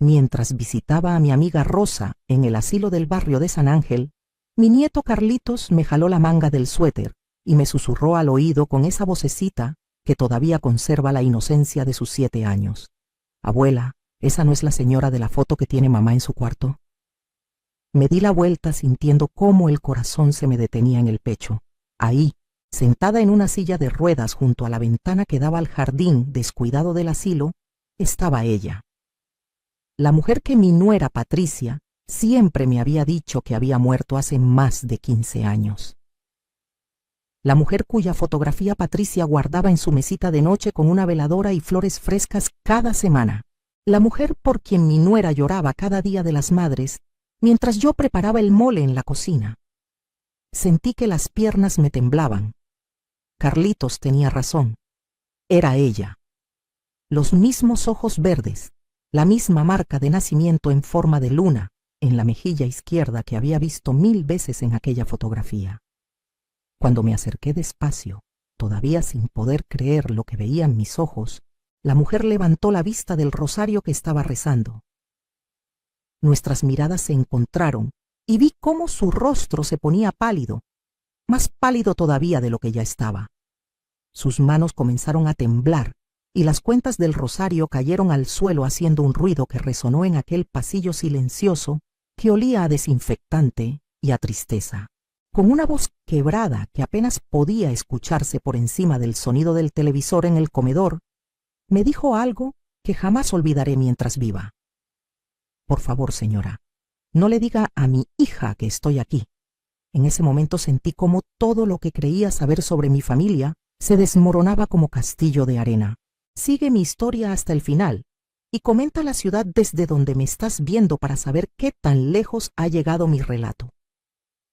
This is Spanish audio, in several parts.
Mientras visitaba a mi amiga Rosa en el asilo del barrio de San Ángel, mi nieto Carlitos me jaló la manga del suéter y me susurró al oído con esa vocecita que todavía conserva la inocencia de sus 7 años. Abuela, ¿esa no es la señora de la foto que tiene mamá en su cuarto? Me di la vuelta sintiendo cómo el corazón se me detenía en el pecho. Ahí, sentada en una silla de ruedas junto a la ventana que daba al jardín descuidado del asilo, estaba ella. La mujer que mi nuera Patricia siempre me había dicho que había muerto hace más de 15 años. La mujer cuya fotografía Patricia guardaba en su mesita de noche con una veladora y flores frescas cada semana. La mujer por quien mi nuera lloraba cada día de las madres, mientras yo preparaba el mole en la cocina. Sentí que las piernas me temblaban. Carlitos tenía razón. Era ella. Los mismos ojos verdes, la misma marca de nacimiento en forma de luna en la mejilla izquierda que había visto 1000 veces en aquella fotografía. Cuando me acerqué despacio, todavía sin poder creer lo que veía en mis ojos, la mujer levantó la vista del rosario que estaba rezando. Nuestras miradas se encontraron y vi cómo su rostro se ponía pálido, más pálido todavía de lo que ya estaba. Sus manos comenzaron a temblar y las cuentas del rosario cayeron al suelo haciendo un ruido que resonó en aquel pasillo silencioso que olía a desinfectante y a tristeza. Con una voz quebrada que apenas podía escucharse por encima del sonido del televisor en el comedor, me dijo algo que jamás olvidaré mientras viva. Por favor, señora, no le diga a mi hija que estoy aquí. En ese momento sentí como todo lo que creía saber sobre mi familia se desmoronaba como castillo de arena. Sigue mi historia hasta el final y comenta la ciudad desde donde me estás viendo para saber qué tan lejos ha llegado mi relato.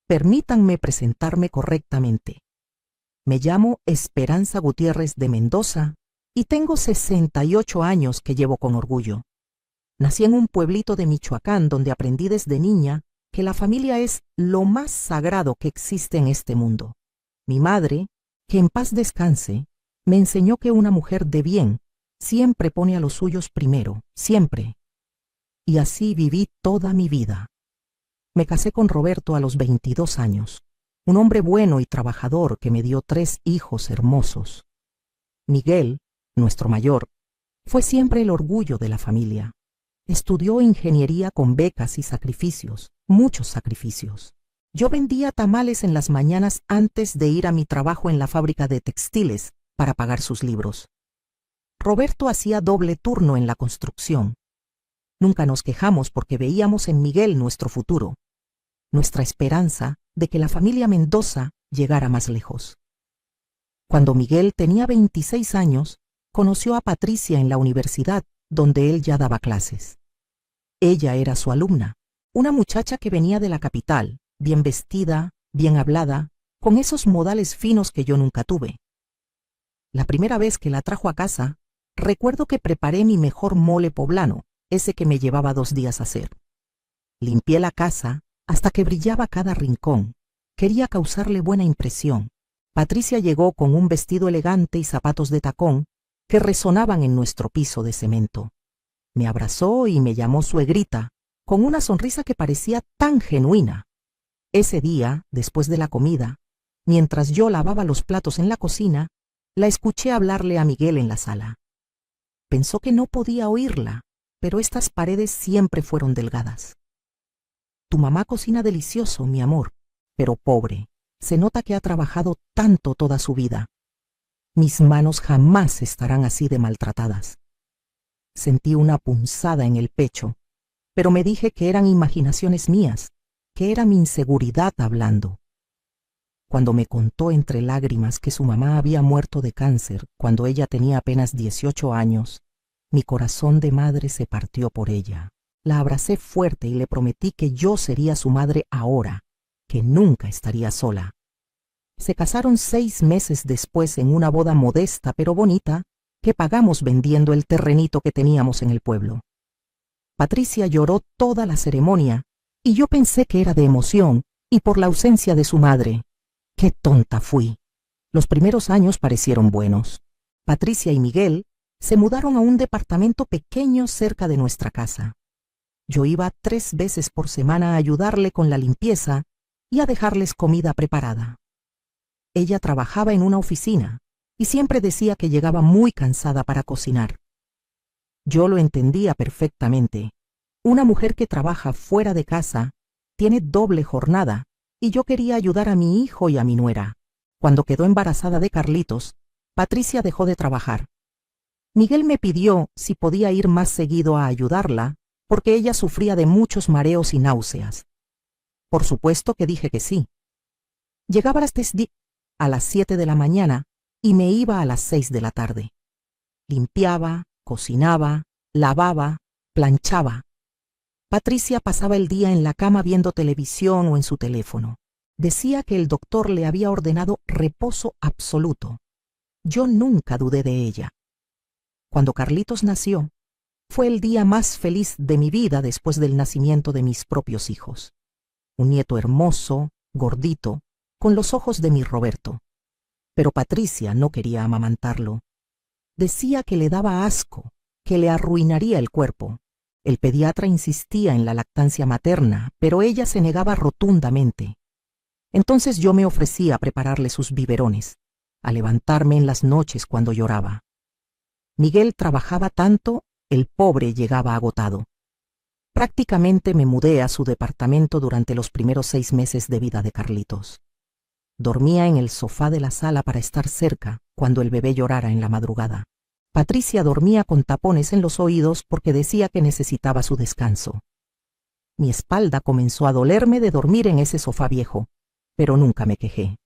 Permítanme presentarme correctamente. Me llamo Esperanza Gutiérrez de Mendoza y tengo 68 años que llevo con orgullo. Nací en un pueblito de Michoacán donde aprendí desde niña que la familia es lo más sagrado que existe en este mundo. Mi madre, que en paz descanse, me enseñó que una mujer de bien siempre pone a los suyos primero, siempre. Y así viví toda mi vida. Me casé con Roberto a los 22 años, un hombre bueno y trabajador que me dio 3 hijos hermosos. Miguel, nuestro mayor, fue siempre el orgullo de la familia. Estudió ingeniería con becas y sacrificios, muchos sacrificios. Yo vendía tamales en las mañanas antes de ir a mi trabajo en la fábrica de textiles para pagar sus libros. Roberto hacía doble turno en la construcción. Nunca nos quejamos porque veíamos en Miguel nuestro futuro, nuestra esperanza de que la familia Mendoza llegara más lejos. Cuando Miguel tenía 26 años, conoció a Patricia en la universidad, donde él ya daba clases. Ella era su alumna, una muchacha que venía de la capital, bien vestida, bien hablada, con esos modales finos que yo nunca tuve. La primera vez que la trajo a casa, recuerdo que preparé mi mejor mole poblano, ese que me llevaba 2 días hacer. Limpié la casa hasta que brillaba cada rincón. Quería causarle buena impresión. Patricia llegó con un vestido elegante y zapatos de tacón que resonaban en nuestro piso de cemento. Me abrazó y me llamó suegrita, con una sonrisa que parecía tan genuina. Ese día, después de la comida, mientras yo lavaba los platos en la cocina, la escuché hablarle a Miguel en la sala. Pensó que no podía oírla, pero estas paredes siempre fueron delgadas. Tu mamá cocina delicioso, mi amor, pero pobre. Se nota que ha trabajado tanto toda su vida. Mis manos jamás estarán así de maltratadas. Sentí una punzada en el pecho, pero me dije que eran imaginaciones mías, que era mi inseguridad hablando. Cuando me contó entre lágrimas que su mamá había muerto de cáncer cuando ella tenía apenas 18 años, mi corazón de madre se partió por ella. La abracé fuerte y le prometí que yo sería su madre ahora, que nunca estaría sola. Se casaron 6 meses después en una boda modesta pero bonita que pagamos vendiendo el terrenito que teníamos en el pueblo. Patricia lloró toda la ceremonia y yo pensé que era de emoción y por la ausencia de su madre. ¡Qué tonta fui! Los primeros años parecieron buenos. Patricia y Miguel se mudaron a un departamento pequeño cerca de nuestra casa. Yo iba 3 veces por semana a ayudarle con la limpieza y a dejarles comida preparada. Ella trabajaba en una oficina y siempre decía que llegaba muy cansada para cocinar. Yo lo entendía perfectamente. Una mujer que trabaja fuera de casa tiene doble jornada y yo quería ayudar a mi hijo y a mi nuera. Cuando quedó embarazada de Carlitos, Patricia dejó de trabajar. Miguel me pidió si podía ir más seguido a ayudarla porque ella sufría de muchos mareos y náuseas. Por supuesto que dije que sí. Llegaba a las 7 de la mañana y me iba a las 6 de la tarde. Limpiaba, cocinaba, lavaba, planchaba. Patricia pasaba el día en la cama viendo televisión o en su teléfono. Decía que el doctor le había ordenado reposo absoluto. Yo nunca dudé de ella. Cuando Carlitos nació, fue el día más feliz de mi vida después del nacimiento de mis propios hijos. Un nieto hermoso, gordito, con los ojos de mi Roberto. Pero Patricia no quería amamantarlo. Decía que le daba asco, que le arruinaría el cuerpo. El pediatra insistía en la lactancia materna, pero ella se negaba rotundamente. Entonces yo me ofrecí a prepararle sus biberones, a levantarme en las noches cuando lloraba. Miguel trabajaba tanto, el pobre llegaba agotado. Prácticamente me mudé a su departamento durante los primeros 6 meses de vida de Carlitos. Dormía en el sofá de la sala para estar cerca cuando el bebé llorara en la madrugada. Patricia dormía con tapones en los oídos porque decía que necesitaba su descanso. Mi espalda comenzó a dolerme de dormir en ese sofá viejo, pero nunca me quejé.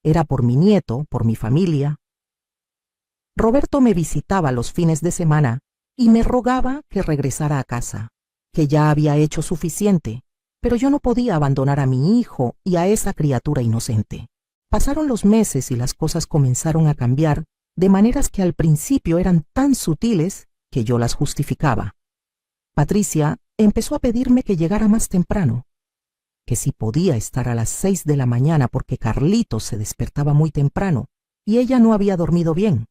Era por mi nieto, por mi familia. Roberto me visitaba los fines de semana y me rogaba que regresara a casa, que ya había hecho suficiente, pero yo no podía abandonar a mi hijo y a esa criatura inocente. Pasaron los meses y las cosas comenzaron a cambiar de maneras que al principio eran tan sutiles que yo las justificaba. Patricia empezó a pedirme que llegara más temprano, que si podía estar a las 6 de la mañana porque Carlitos se despertaba muy temprano y ella no había dormido bien.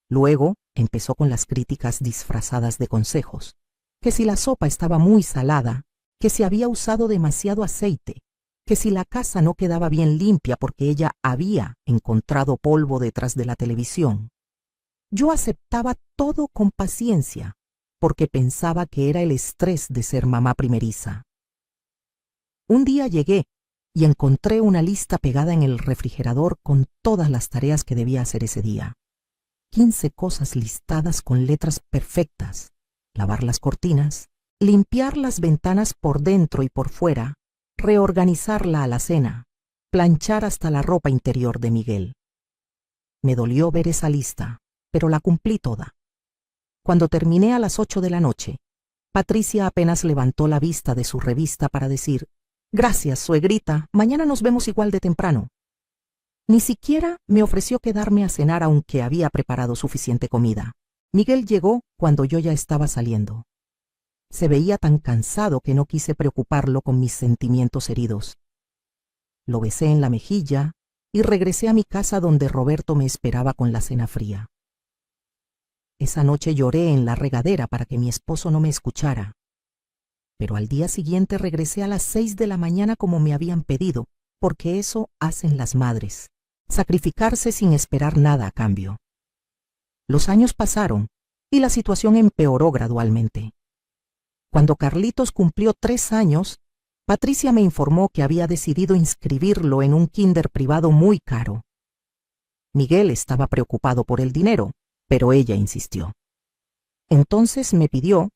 Luego empezó con las críticas disfrazadas de consejos, que si la sopa estaba muy salada, que si había usado demasiado aceite, que si la casa no quedaba bien limpia porque ella había encontrado polvo detrás de la televisión. Yo aceptaba todo con paciencia, porque pensaba que era el estrés de ser mamá primeriza. Un día llegué y encontré una lista pegada en el refrigerador con todas las tareas que debía hacer ese día. 15 cosas listadas con letras perfectas: lavar las cortinas, limpiar las ventanas por dentro y por fuera, reorganizar la alacena, planchar hasta la ropa interior de Miguel. Me dolió ver esa lista, pero la cumplí toda. Cuando terminé a las 8 de la noche, Patricia apenas levantó la vista de su revista para decir: «Gracias, suegrita, mañana nos vemos igual de temprano». Ni siquiera me ofreció quedarme a cenar aunque había preparado suficiente comida. Miguel llegó cuando yo ya estaba saliendo. Se veía tan cansado que no quise preocuparlo con mis sentimientos heridos. Lo besé en la mejilla y regresé a mi casa donde Roberto me esperaba con la cena fría. Esa noche lloré en la regadera para que mi esposo no me escuchara. Pero al día siguiente regresé a las 6 de la mañana como me habían pedido, porque eso hacen las madres, sacrificarse sin esperar nada a cambio. Los años pasaron y la situación empeoró gradualmente. Cuando Carlitos cumplió 3 años, Patricia me informó que había decidido inscribirlo en un kinder privado muy caro. Miguel estaba preocupado por el dinero, pero ella insistió. Entonces me pidió,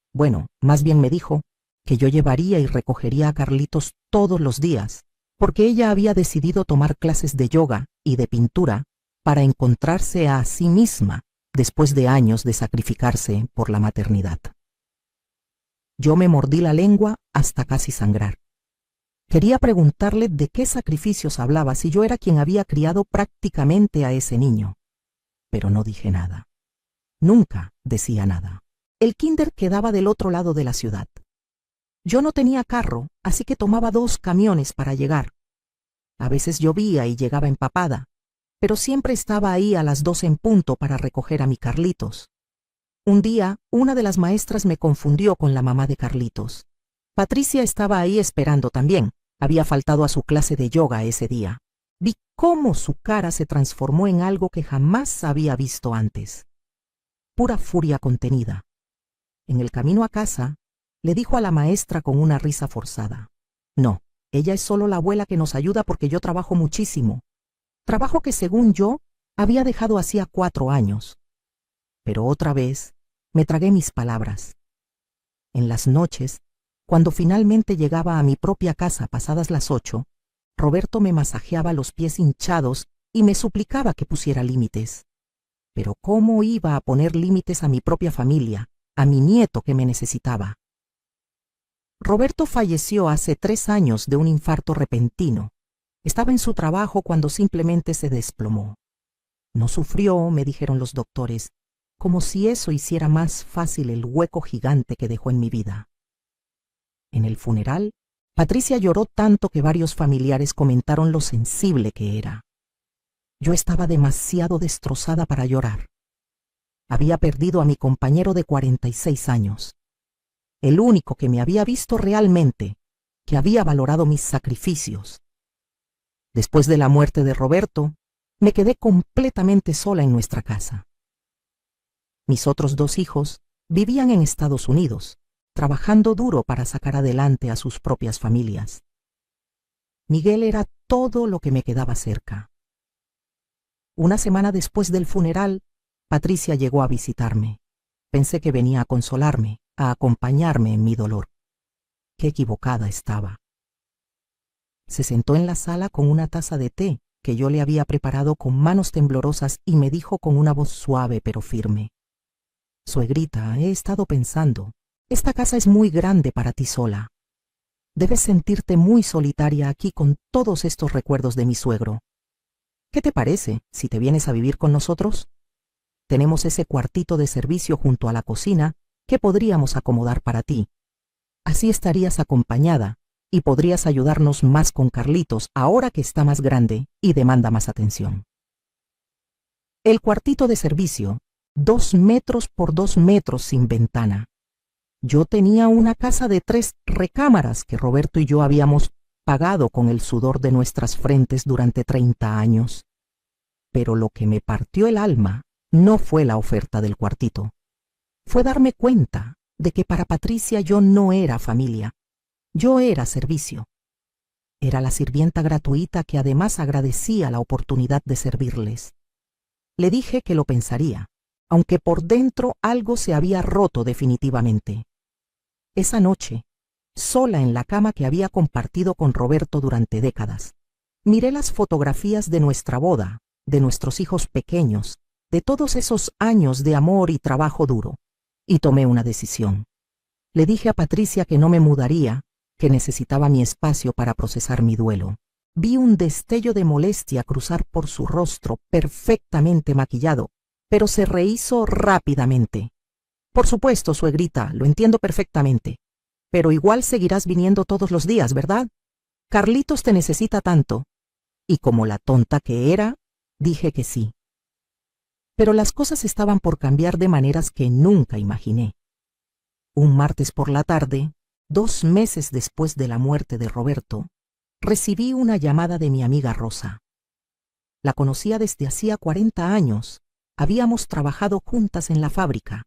más bien me dijo, que yo llevaría y recogería a Carlitos todos los días, porque ella había decidido tomar clases de yoga y de pintura para encontrarse a sí misma después de años de sacrificarse por la maternidad. Yo me mordí la lengua hasta casi sangrar. Quería preguntarle de qué sacrificios hablaba si yo era quien había criado prácticamente a ese niño. Pero no dije nada. Nunca decía nada. El kinder quedaba del otro lado de la ciudad. Yo no tenía carro, así que tomaba 2 camiones para llegar. A veces llovía y llegaba empapada, pero siempre estaba ahí a las 2 en punto para recoger a mi Carlitos. Un día, una de las maestras me confundió con la mamá de Carlitos. Patricia estaba ahí esperando también. Había faltado a su clase de yoga ese día. Vi cómo su cara se transformó en algo que jamás había visto antes. Pura furia contenida. En el camino a casa, le dijo a la maestra con una risa forzada: «No, ella es solo la abuela que nos ayuda porque yo trabajo muchísimo. Trabajo que, según yo, había dejado hacía 4 años». Pero otra vez me tragué mis palabras. En las noches, cuando finalmente llegaba a mi propia casa pasadas las 8, Roberto me masajeaba los pies hinchados y me suplicaba que pusiera límites. Pero ¿cómo iba a poner límites a mi propia familia, a mi nieto que me necesitaba? Roberto falleció hace 3 años de un infarto repentino. Estaba en su trabajo cuando simplemente se desplomó. No sufrió, me dijeron los doctores, como si eso hiciera más fácil el hueco gigante que dejó en mi vida. En el funeral, Patricia lloró tanto que varios familiares comentaron lo sensible que era. Yo estaba demasiado destrozada para llorar. Había perdido a mi compañero de 46 años, el único que me había visto realmente, que había valorado mis sacrificios. Después de la muerte de Roberto, me quedé completamente sola en nuestra casa. Mis otros 2 hijos vivían en Estados Unidos, trabajando duro para sacar adelante a sus propias familias. Miguel era todo lo que me quedaba cerca. Una semana después del funeral, Patricia llegó a visitarme. Pensé que venía a consolarme, a acompañarme en mi dolor. Qué equivocada estaba. Se sentó en la sala con una taza de té que yo le había preparado con manos temblorosas y me dijo con una voz suave pero firme: «Suegrita, he estado pensando. Esta casa es muy grande para ti sola. Debes sentirte muy solitaria aquí con todos estos recuerdos de mi suegro. ¿Qué te parece si te vienes a vivir con nosotros? Tenemos ese cuartito de servicio junto a la cocina que podríamos acomodar para ti. Así estarías acompañada y podrías ayudarnos más con Carlitos ahora que está más grande y demanda más atención». El cuartito de servicio, 2 metros por 2 metros sin ventana. Yo tenía una casa de 3 recámaras que Roberto y yo habíamos pagado con el sudor de nuestras frentes durante 30 años. Pero lo que me partió el alma no fue la oferta del cuartito. Fue darme cuenta de que para Patricia yo no era familia. Yo era servicio. Era la sirvienta gratuita que además agradecía la oportunidad de servirles. Le dije que lo pensaría, aunque por dentro algo se había roto definitivamente. Esa noche, sola en la cama que había compartido con Roberto durante décadas, miré las fotografías de nuestra boda, de nuestros hijos pequeños, de todos esos años de amor y trabajo duro, y tomé una decisión. Le dije a Patricia que no me mudaría, que necesitaba mi espacio para procesar mi duelo. Vi un destello de molestia cruzar por su rostro perfectamente maquillado, pero se rehízo rápidamente. «Por supuesto, suegrita, lo entiendo perfectamente. Pero igual seguirás viniendo todos los días, ¿verdad? Carlitos te necesita tanto». Y como la tonta que era, dije que sí. Pero las cosas estaban por cambiar de maneras que nunca imaginé. Un martes por la tarde, 2 meses después de la muerte de Roberto, recibí una llamada de mi amiga Rosa. La conocía desde hacía 40 años. Habíamos trabajado juntas en la fábrica.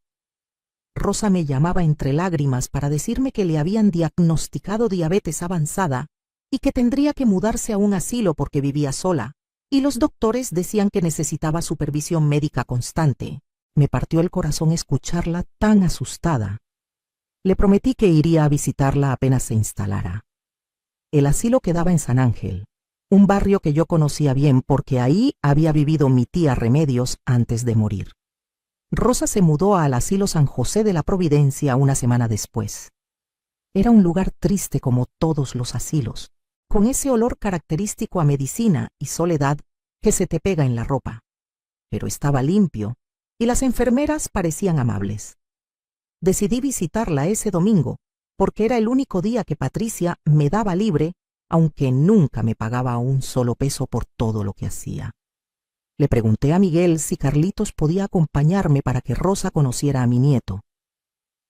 Rosa me llamaba entre lágrimas para decirme que le habían diagnosticado diabetes avanzada y que tendría que mudarse a un asilo porque vivía sola, y los doctores decían que necesitaba supervisión médica constante. Me partió el corazón escucharla tan asustada. Le prometí que iría a visitarla apenas se instalara. El asilo quedaba en San Ángel, un barrio que yo conocía bien porque ahí había vivido mi tía Remedios antes de morir. Rosa se mudó al asilo San José de la Providencia una semana después. Era un lugar triste como todos los asilos, con ese olor característico a medicina y soledad que se te pega en la ropa. Pero estaba limpio y las enfermeras parecían amables. Decidí visitarla ese domingo porque era el único día que Patricia me daba libre, aunque nunca me pagaba un solo peso por todo lo que hacía. Le pregunté a Miguel si Carlitos podía acompañarme para que Rosa conociera a mi nieto.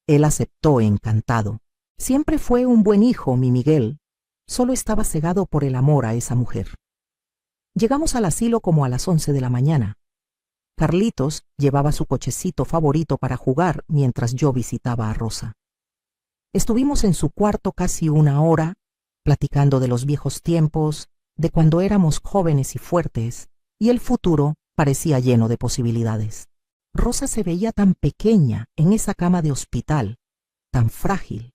Él aceptó encantado. Siempre fue un buen hijo, mi Miguel. Solo estaba cegado por el amor a esa mujer. Llegamos al asilo como a las 11 de la mañana. Carlitos llevaba su cochecito favorito para jugar mientras yo visitaba a Rosa. Estuvimos en su cuarto casi una hora, platicando de los viejos tiempos, de cuando éramos jóvenes y fuertes, y el futuro parecía lleno de posibilidades. Rosa se veía tan pequeña en esa cama de hospital, tan frágil.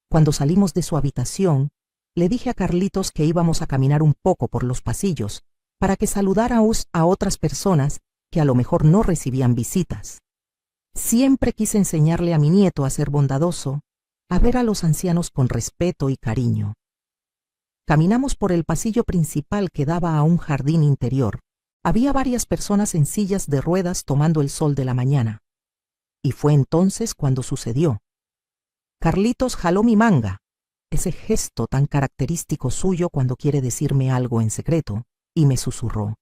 Cuando salimos de su habitación, le dije a Carlitos que íbamos a caminar un poco por los pasillos para que saludáramos a otras personas que a lo mejor no recibían visitas. Siempre quise enseñarle a mi nieto a ser bondadoso, a ver a los ancianos con respeto y cariño. Caminamos por el pasillo principal que daba a un jardín interior. Había varias personas en sillas de ruedas tomando el sol de la mañana. Y fue entonces cuando sucedió. Carlitos jaló mi manga, ese gesto tan característico suyo cuando quiere decirme algo en secreto, y me susurró: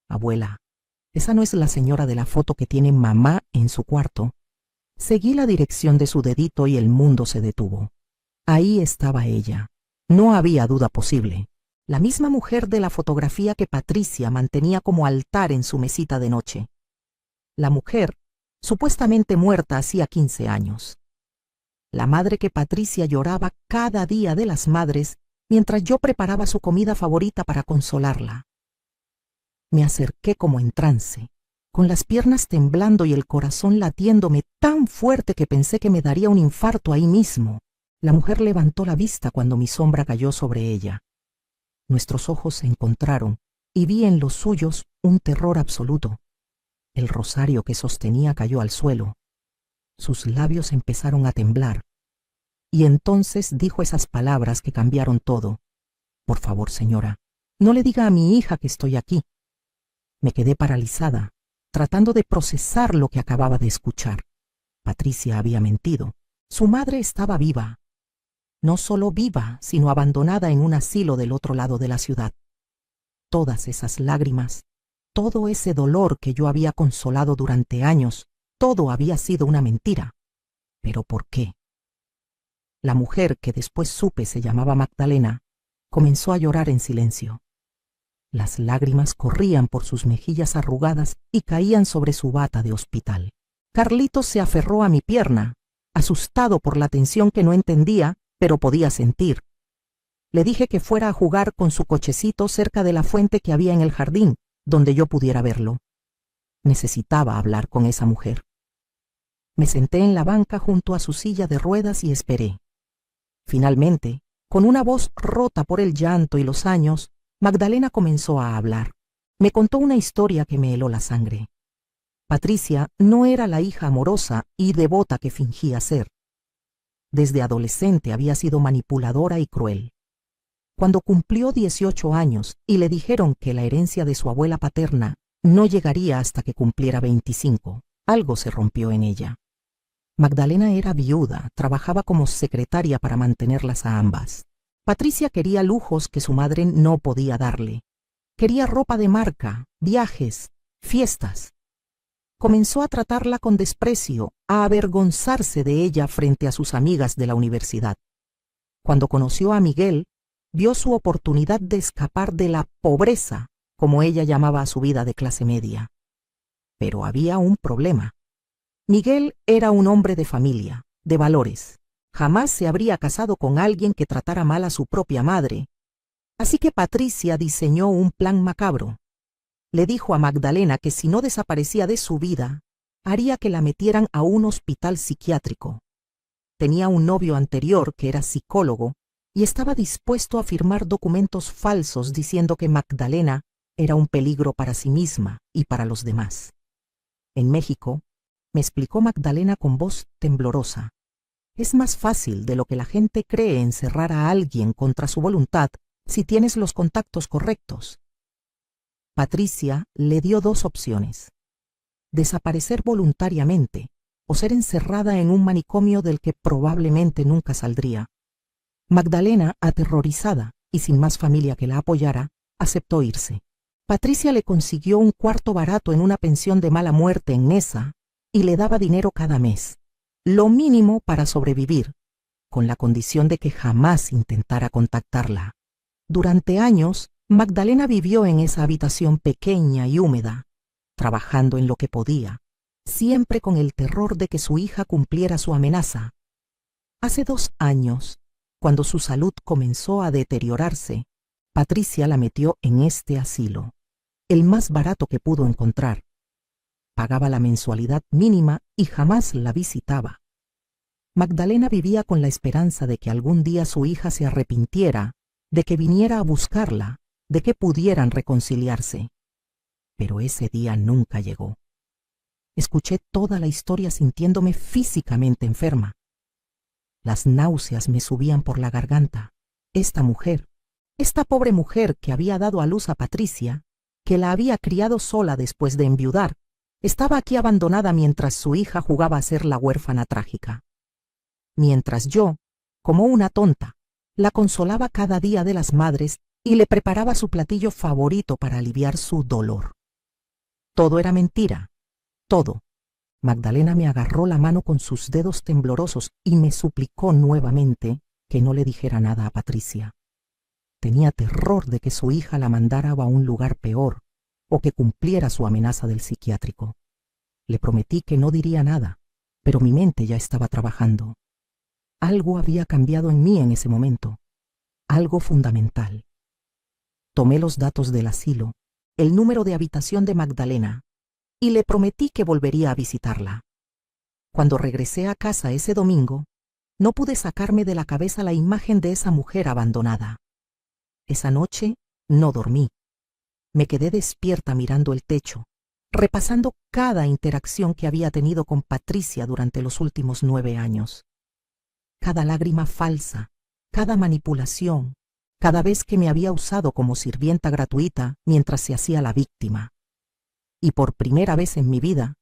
«Abuela, esa no es la señora de la foto que tiene mamá en su cuarto». Seguí la dirección de su dedito y el mundo se detuvo. Ahí estaba ella. No había duda posible. La misma mujer de la fotografía que Patricia mantenía como altar en su mesita de noche. La mujer, supuestamente muerta hacía 15 años. La madre que Patricia lloraba cada día de las madres mientras yo preparaba su comida favorita para consolarla. Me acerqué como en trance, con las piernas temblando y el corazón latiéndome tan fuerte que pensé que me daría un infarto ahí mismo. La mujer levantó la vista cuando mi sombra cayó sobre ella. Nuestros ojos se encontraron y vi en los suyos un terror absoluto. El rosario que sostenía cayó al suelo. Sus labios empezaron a temblar. Y entonces dijo esas palabras que cambiaron todo. «Por favor, señora, no le diga a mi hija que estoy aquí». Me quedé paralizada, tratando de procesar lo que acababa de escuchar. Patricia había mentido. Su madre estaba viva. No solo viva, sino abandonada en un asilo del otro lado de la ciudad. Todas esas lágrimas, todo ese dolor que yo había consolado durante años, todo había sido una mentira. ¿Pero por qué? La mujer, que después supe se llamaba Magdalena, comenzó a llorar en silencio. Las lágrimas corrían por sus mejillas arrugadas y caían sobre su bata de hospital. Carlitos se aferró a mi pierna, asustado por la tensión que no entendía, pero podía sentir. Le dije que fuera a jugar con su cochecito cerca de la fuente que había en el jardín, donde yo pudiera verlo. Necesitaba hablar con esa mujer. Me senté en la banca junto a su silla de ruedas y esperé. Finalmente, con una voz rota por el llanto y los años, Magdalena comenzó a hablar. Me contó una historia que me heló la sangre. Patricia no era la hija amorosa y devota que fingía ser. Desde adolescente había sido manipuladora y cruel. Cuando cumplió 18 años y le dijeron que la herencia de su abuela paterna no llegaría hasta que cumpliera 25, algo se rompió en ella. Magdalena era viuda, trabajaba como secretaria para mantenerlas a ambas. Patricia quería lujos que su madre no podía darle. Quería ropa de marca, viajes, fiestas. Comenzó a tratarla con desprecio, a avergonzarse de ella frente a sus amigas de la universidad. Cuando conoció a Miguel, vio su oportunidad de escapar de la pobreza, como ella llamaba a su vida de clase media. Pero había un problema. Miguel era un hombre de familia, de valores. Jamás se habría casado con alguien que tratara mal a su propia madre. Así que Patricia diseñó un plan macabro. Le dijo a Magdalena que si no desaparecía de su vida, haría que la metieran a un hospital psiquiátrico. Tenía un novio anterior que era psicólogo y estaba dispuesto a firmar documentos falsos diciendo que Magdalena era un peligro para sí misma y para los demás. En México, me explicó Magdalena con voz temblorosa, es más fácil de lo que la gente cree encerrar a alguien contra su voluntad si tienes los contactos correctos. Patricia le dio 2 opciones: desaparecer voluntariamente o ser encerrada en un manicomio del que probablemente nunca saldría. Magdalena, aterrorizada y sin más familia que la apoyara, aceptó irse. Patricia le consiguió un cuarto barato en una pensión de mala muerte en Neza y le daba dinero cada mes, lo mínimo para sobrevivir, con la condición de que jamás intentara contactarla. Durante años, Magdalena vivió en esa habitación pequeña y húmeda, trabajando en lo que podía, siempre con el terror de que su hija cumpliera su amenaza. Hace 2 años, cuando su salud comenzó a deteriorarse, Patricia la metió en este asilo, el más barato que pudo encontrar. Pagaba la mensualidad mínima y jamás la visitaba. Magdalena vivía con la esperanza de que algún día su hija se arrepintiera, de que viniera a buscarla, de que pudieran reconciliarse. Pero ese día nunca llegó. Escuché toda la historia sintiéndome físicamente enferma. Las náuseas me subían por la garganta. Esta pobre mujer que había dado a luz a Patricia, que la había criado sola después de enviudar, estaba aquí abandonada mientras su hija jugaba a ser la huérfana trágica. Mientras yo, como una tonta, la consolaba cada día de las madres y le preparaba su platillo favorito para aliviar su dolor. Todo era mentira, todo. Magdalena me agarró la mano con sus dedos temblorosos y me suplicó nuevamente que no le dijera nada a Patricia. Tenía terror de que su hija la mandara a un lugar peor o que cumpliera su amenaza del psiquiátrico. Le prometí que no diría nada, pero mi mente ya estaba trabajando. Algo había cambiado en mí en ese momento, algo fundamental. Tomé los datos del asilo, el número de habitación de Magdalena, y le prometí que volvería a visitarla. Cuando regresé a casa ese domingo, no pude sacarme de la cabeza la imagen de esa mujer abandonada. Esa noche no dormí. Me quedé despierta mirando el techo, repasando cada interacción que había tenido con Patricia durante los últimos 9 años. Cada lágrima falsa, cada manipulación, cada vez que me había usado como sirvienta gratuita mientras se hacía la víctima. Y por primera vez en mi vida,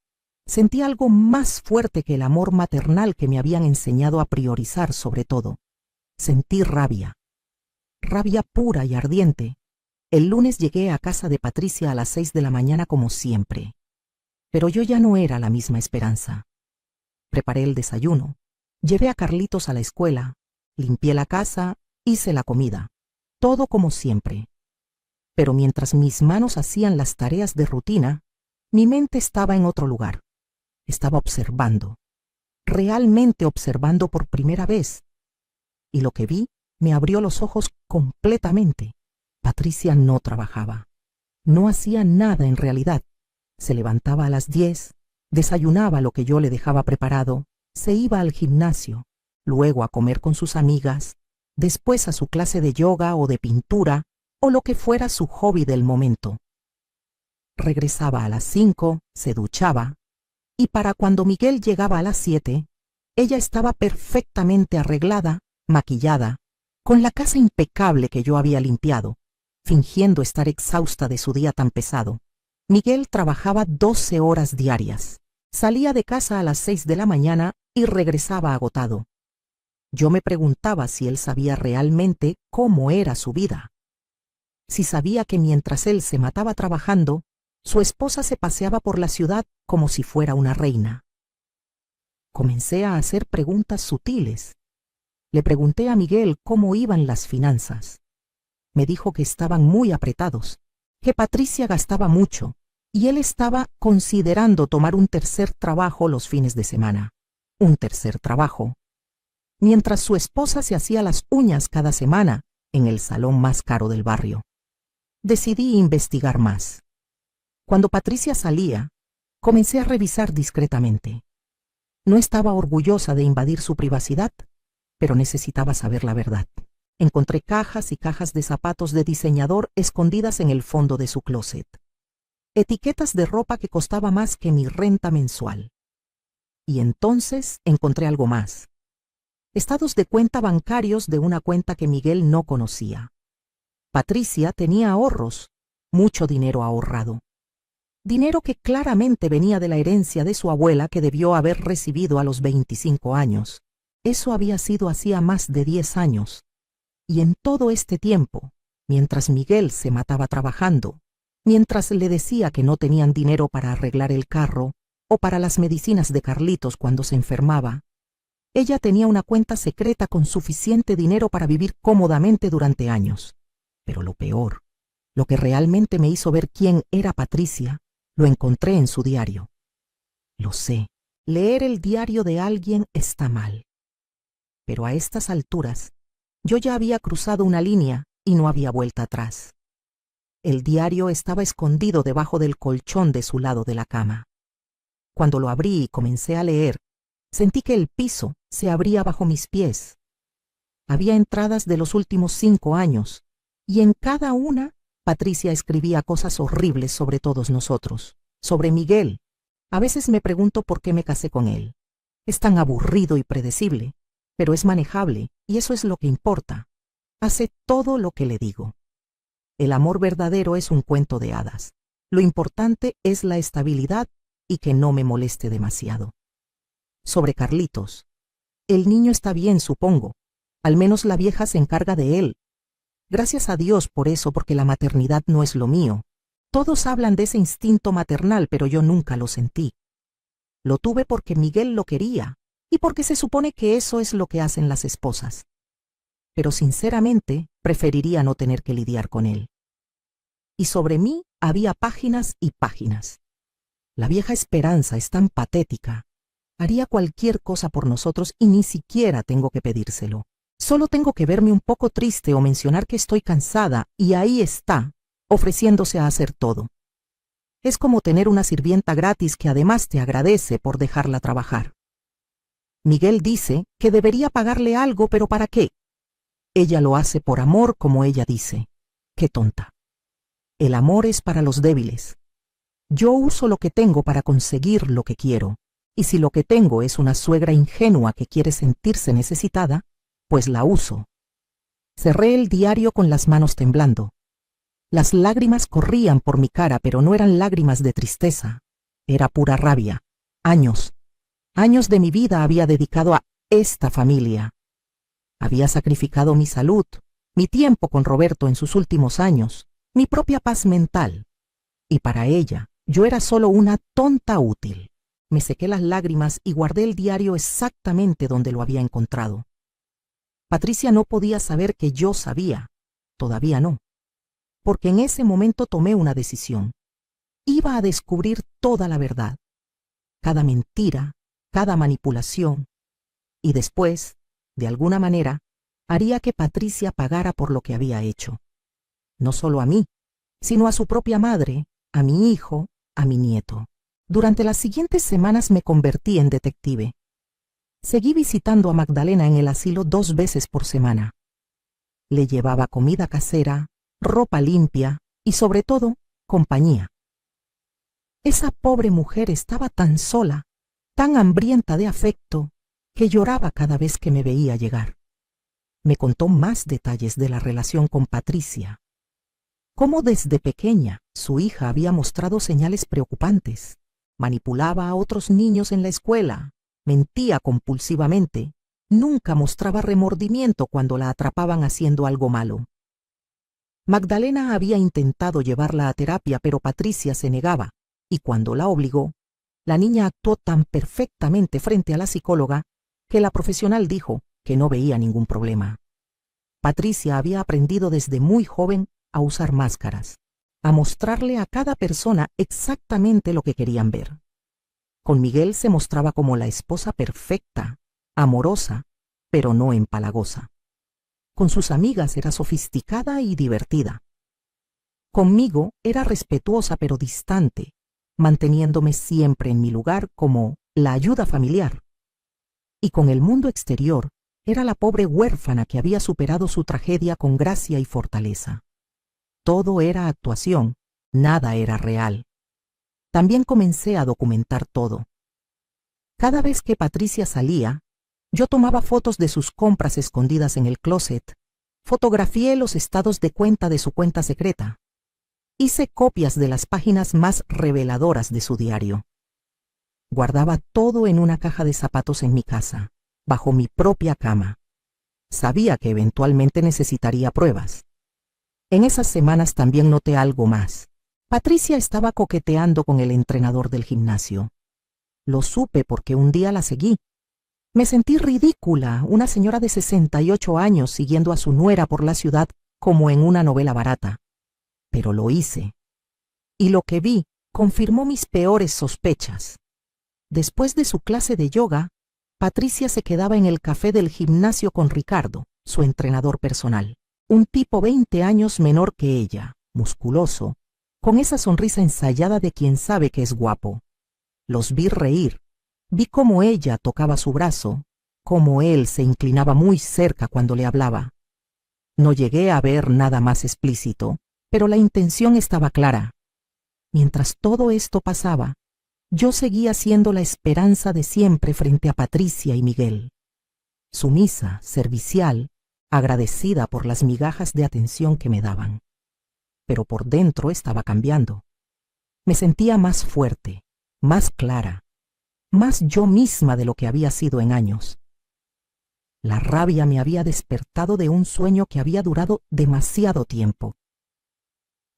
sentí algo más fuerte que el amor maternal que me habían enseñado a priorizar sobre todo. Sentí rabia. Rabia pura y ardiente. El lunes llegué a casa de Patricia a las 6 de la mañana como siempre. Pero yo ya no era la misma Esperanza. Preparé el desayuno, llevé a Carlitos a la escuela, limpié la casa, hice la comida. Todo como siempre. Pero mientras mis manos hacían las tareas de rutina, mi mente estaba en otro lugar. Estaba observando, realmente observando por primera vez. Y lo que vi me abrió los ojos completamente. Patricia no trabajaba. No hacía nada en realidad. Se levantaba a las 10, desayunaba lo que yo le dejaba preparado, se iba al gimnasio, luego a comer con sus amigas, después a su clase de yoga o de pintura, o lo que fuera su hobby del momento. Regresaba a las 5, se duchaba, y para cuando Miguel llegaba a las 7, ella estaba perfectamente arreglada, maquillada, con la casa impecable que yo había limpiado, fingiendo estar exhausta de su día tan pesado. Miguel trabajaba 12 horas diarias. Salía de casa a las 6 de la mañana y regresaba agotado. Yo me preguntaba si él sabía realmente cómo era su vida. Si sabía que mientras él se mataba trabajando, su esposa se paseaba por la ciudad como si fuera una reina. Comencé a hacer preguntas sutiles. Le pregunté a Miguel cómo iban las finanzas. Me dijo que estaban muy apretados, que Patricia gastaba mucho, y él estaba considerando tomar un tercer trabajo los fines de semana. Un tercer trabajo. Mientras su esposa se hacía las uñas cada semana en el salón más caro del barrio. Decidí investigar más. Cuando Patricia salía, comencé a revisar discretamente. No estaba orgullosa de invadir su privacidad, pero necesitaba saber la verdad. Encontré cajas y cajas de zapatos de diseñador escondidas en el fondo de su closet. Etiquetas de ropa que costaba más que mi renta mensual. Y entonces encontré algo más. Estados de cuenta bancarios de una cuenta que Miguel no conocía. Patricia tenía ahorros, mucho dinero ahorrado. Dinero que claramente venía de la herencia de su abuela que debió haber recibido a los 25 años. Eso había sido hacía más de 10 años. Y en todo este tiempo, mientras Miguel se mataba trabajando, Mientras le decía que no tenían dinero para arreglar el carro o para las medicinas de Carlitos cuando se enfermaba, ella tenía una cuenta secreta con suficiente dinero para vivir cómodamente durante años. Pero lo peor, lo que realmente me hizo ver quién era Patricia, lo encontré en su diario. Lo sé, leer el diario de alguien está mal. Pero a estas alturas, yo ya había cruzado una línea y no había vuelta atrás. El diario estaba escondido debajo del colchón de su lado de la cama. Cuando lo abrí y comencé a leer, sentí que el piso se abría bajo mis pies. Había entradas de los últimos 5 años, y en cada una Patricia escribía cosas horribles sobre todos nosotros, sobre Miguel. A veces me pregunto por qué me casé con él. Es tan aburrido y predecible, pero es manejable, y eso es lo que importa. Hace todo lo que le digo. El amor verdadero es un cuento de hadas. Lo importante es la estabilidad y que no me moleste demasiado. Sobre Carlitos. El niño está bien, supongo. Al menos la vieja se encarga de él. Gracias a Dios por eso, porque la maternidad no es lo mío. Todos hablan de ese instinto maternal, pero yo nunca lo sentí. Lo tuve porque Miguel lo quería y porque se supone que eso es lo que hacen las esposas. Pero sinceramente, preferiría no tener que lidiar con él. Y sobre mí había páginas y páginas. La vieja Esperanza es tan patética. Haría cualquier cosa por nosotros y ni siquiera tengo que pedírselo. Solo tengo que verme un poco triste o mencionar que estoy cansada y ahí está, ofreciéndose a hacer todo. Es como tener una sirvienta gratis que además te agradece por dejarla trabajar. Miguel dice que debería pagarle algo, pero ¿para qué? Ella lo hace por amor, como ella dice. ¡Qué tonta! El amor es para los débiles. Yo uso lo que tengo para conseguir lo que quiero, y si lo que tengo es una suegra ingenua que quiere sentirse necesitada, pues la uso. Cerré el diario con las manos temblando. Las lágrimas corrían por mi cara, pero no eran lágrimas de tristeza. Era pura rabia. Años de mi vida había dedicado a esta familia. Había sacrificado mi salud, mi tiempo con Roberto en sus últimos años, mi propia paz mental. Y para ella, yo era solo una tonta útil. Me sequé las lágrimas y guardé el diario exactamente donde lo había encontrado. Patricia no podía saber que yo sabía. Todavía no. Porque en ese momento tomé una decisión. Iba a descubrir toda la verdad. Cada mentira, cada manipulación. Y después, de alguna manera, haría que Patricia pagara por lo que había hecho. No solo a mí, sino a su propia madre, a mi hijo, a mi nieto. Durante las siguientes semanas me convertí en detective. Seguí visitando a Magdalena en el asilo 2 veces por semana. Le llevaba comida casera, ropa limpia y, sobre todo, compañía. Esa pobre mujer estaba tan sola, tan hambrienta de afecto, que lloraba cada vez que me veía llegar. Me contó más detalles de la relación con Patricia. Cómo desde pequeña su hija había mostrado señales preocupantes. Manipulaba a otros niños en la escuela, mentía compulsivamente, nunca mostraba remordimiento cuando la atrapaban haciendo algo malo. Magdalena había intentado llevarla a terapia, pero Patricia se negaba, y cuando la obligó, la niña actuó tan perfectamente frente a la psicóloga que la profesional dijo que no veía ningún problema. Patricia había aprendido desde muy joven a usar máscaras, a mostrarle a cada persona exactamente lo que querían ver. Con Miguel se mostraba como la esposa perfecta, amorosa, pero no empalagosa. Con sus amigas era sofisticada y divertida. Conmigo era respetuosa pero distante, manteniéndome siempre en mi lugar como la ayuda familiar. Y con el mundo exterior era la pobre huérfana que había superado su tragedia con gracia y fortaleza. Todo era actuación, nada era real. También comencé a documentar todo. Cada vez que Patricia salía, yo tomaba fotos de sus compras escondidas en el closet, fotografié los estados de cuenta de su cuenta secreta. Hice copias de las páginas más reveladoras de su diario. Guardaba todo en una caja de zapatos en mi casa, bajo mi propia cama. Sabía que eventualmente necesitaría pruebas. En esas semanas también noté algo más. Patricia estaba coqueteando con el entrenador del gimnasio. Lo supe porque un día la seguí. Me sentí ridícula, una señora de 68 años siguiendo a su nuera por la ciudad como en una novela barata. Pero lo hice. Y lo que vi confirmó mis peores sospechas. Después de su clase de yoga, Patricia se quedaba en el café del gimnasio con Ricardo, su entrenador personal. Un tipo 20 años menor que ella, musculoso, con esa sonrisa ensayada de quien sabe que es guapo. Los vi reír. Vi cómo ella tocaba su brazo, cómo él se inclinaba muy cerca cuando le hablaba. No llegué a ver nada más explícito, pero la intención estaba clara. Mientras todo esto pasaba, yo seguía siendo la esperanza de siempre frente a Patricia y Miguel. Sumisa, servicial, agradecida por las migajas de atención que me daban. Pero por dentro estaba cambiando. Me sentía más fuerte, más clara, más yo misma de lo que había sido en años. La rabia me había despertado de un sueño que había durado demasiado tiempo.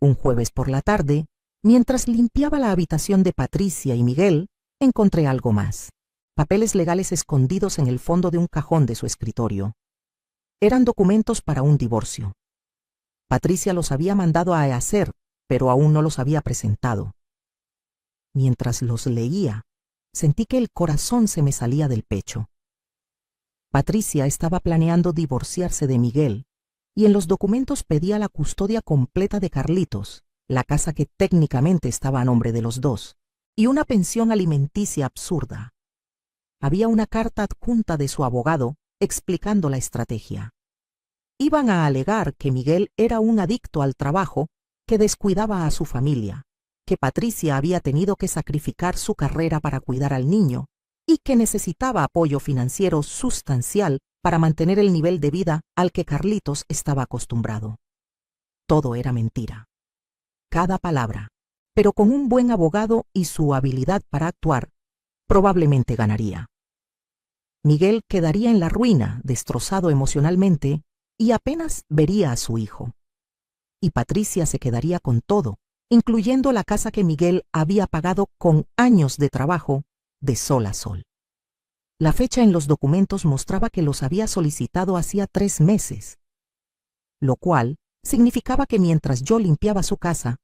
Un jueves por la tarde, mientras limpiaba la habitación de Patricia y Miguel, encontré algo más. Papeles legales escondidos en el fondo de un cajón de su escritorio. Eran documentos para un divorcio. Patricia los había mandado a hacer, pero aún no los había presentado. Mientras los leía, sentí que el corazón se me salía del pecho. Patricia estaba planeando divorciarse de Miguel, y en los documentos pedía la custodia completa de Carlitos, la casa que técnicamente estaba a nombre de los dos, y una pensión alimenticia absurda. Había una carta adjunta de su abogado explicando la estrategia. Iban a alegar que Miguel era un adicto al trabajo que descuidaba a su familia, que Patricia había tenido que sacrificar su carrera para cuidar al niño y que necesitaba apoyo financiero sustancial para mantener el nivel de vida al que Carlitos estaba acostumbrado. Todo era mentira. Cada palabra, pero con un buen abogado y su habilidad para actuar, probablemente ganaría. Miguel quedaría en la ruina, destrozado emocionalmente, y apenas vería a su hijo. Y Patricia se quedaría con todo, incluyendo la casa que Miguel había pagado con años de trabajo, de sol a sol. La fecha en los documentos mostraba que los había solicitado hacía 3 meses, lo cual significaba que mientras yo limpiaba su casa,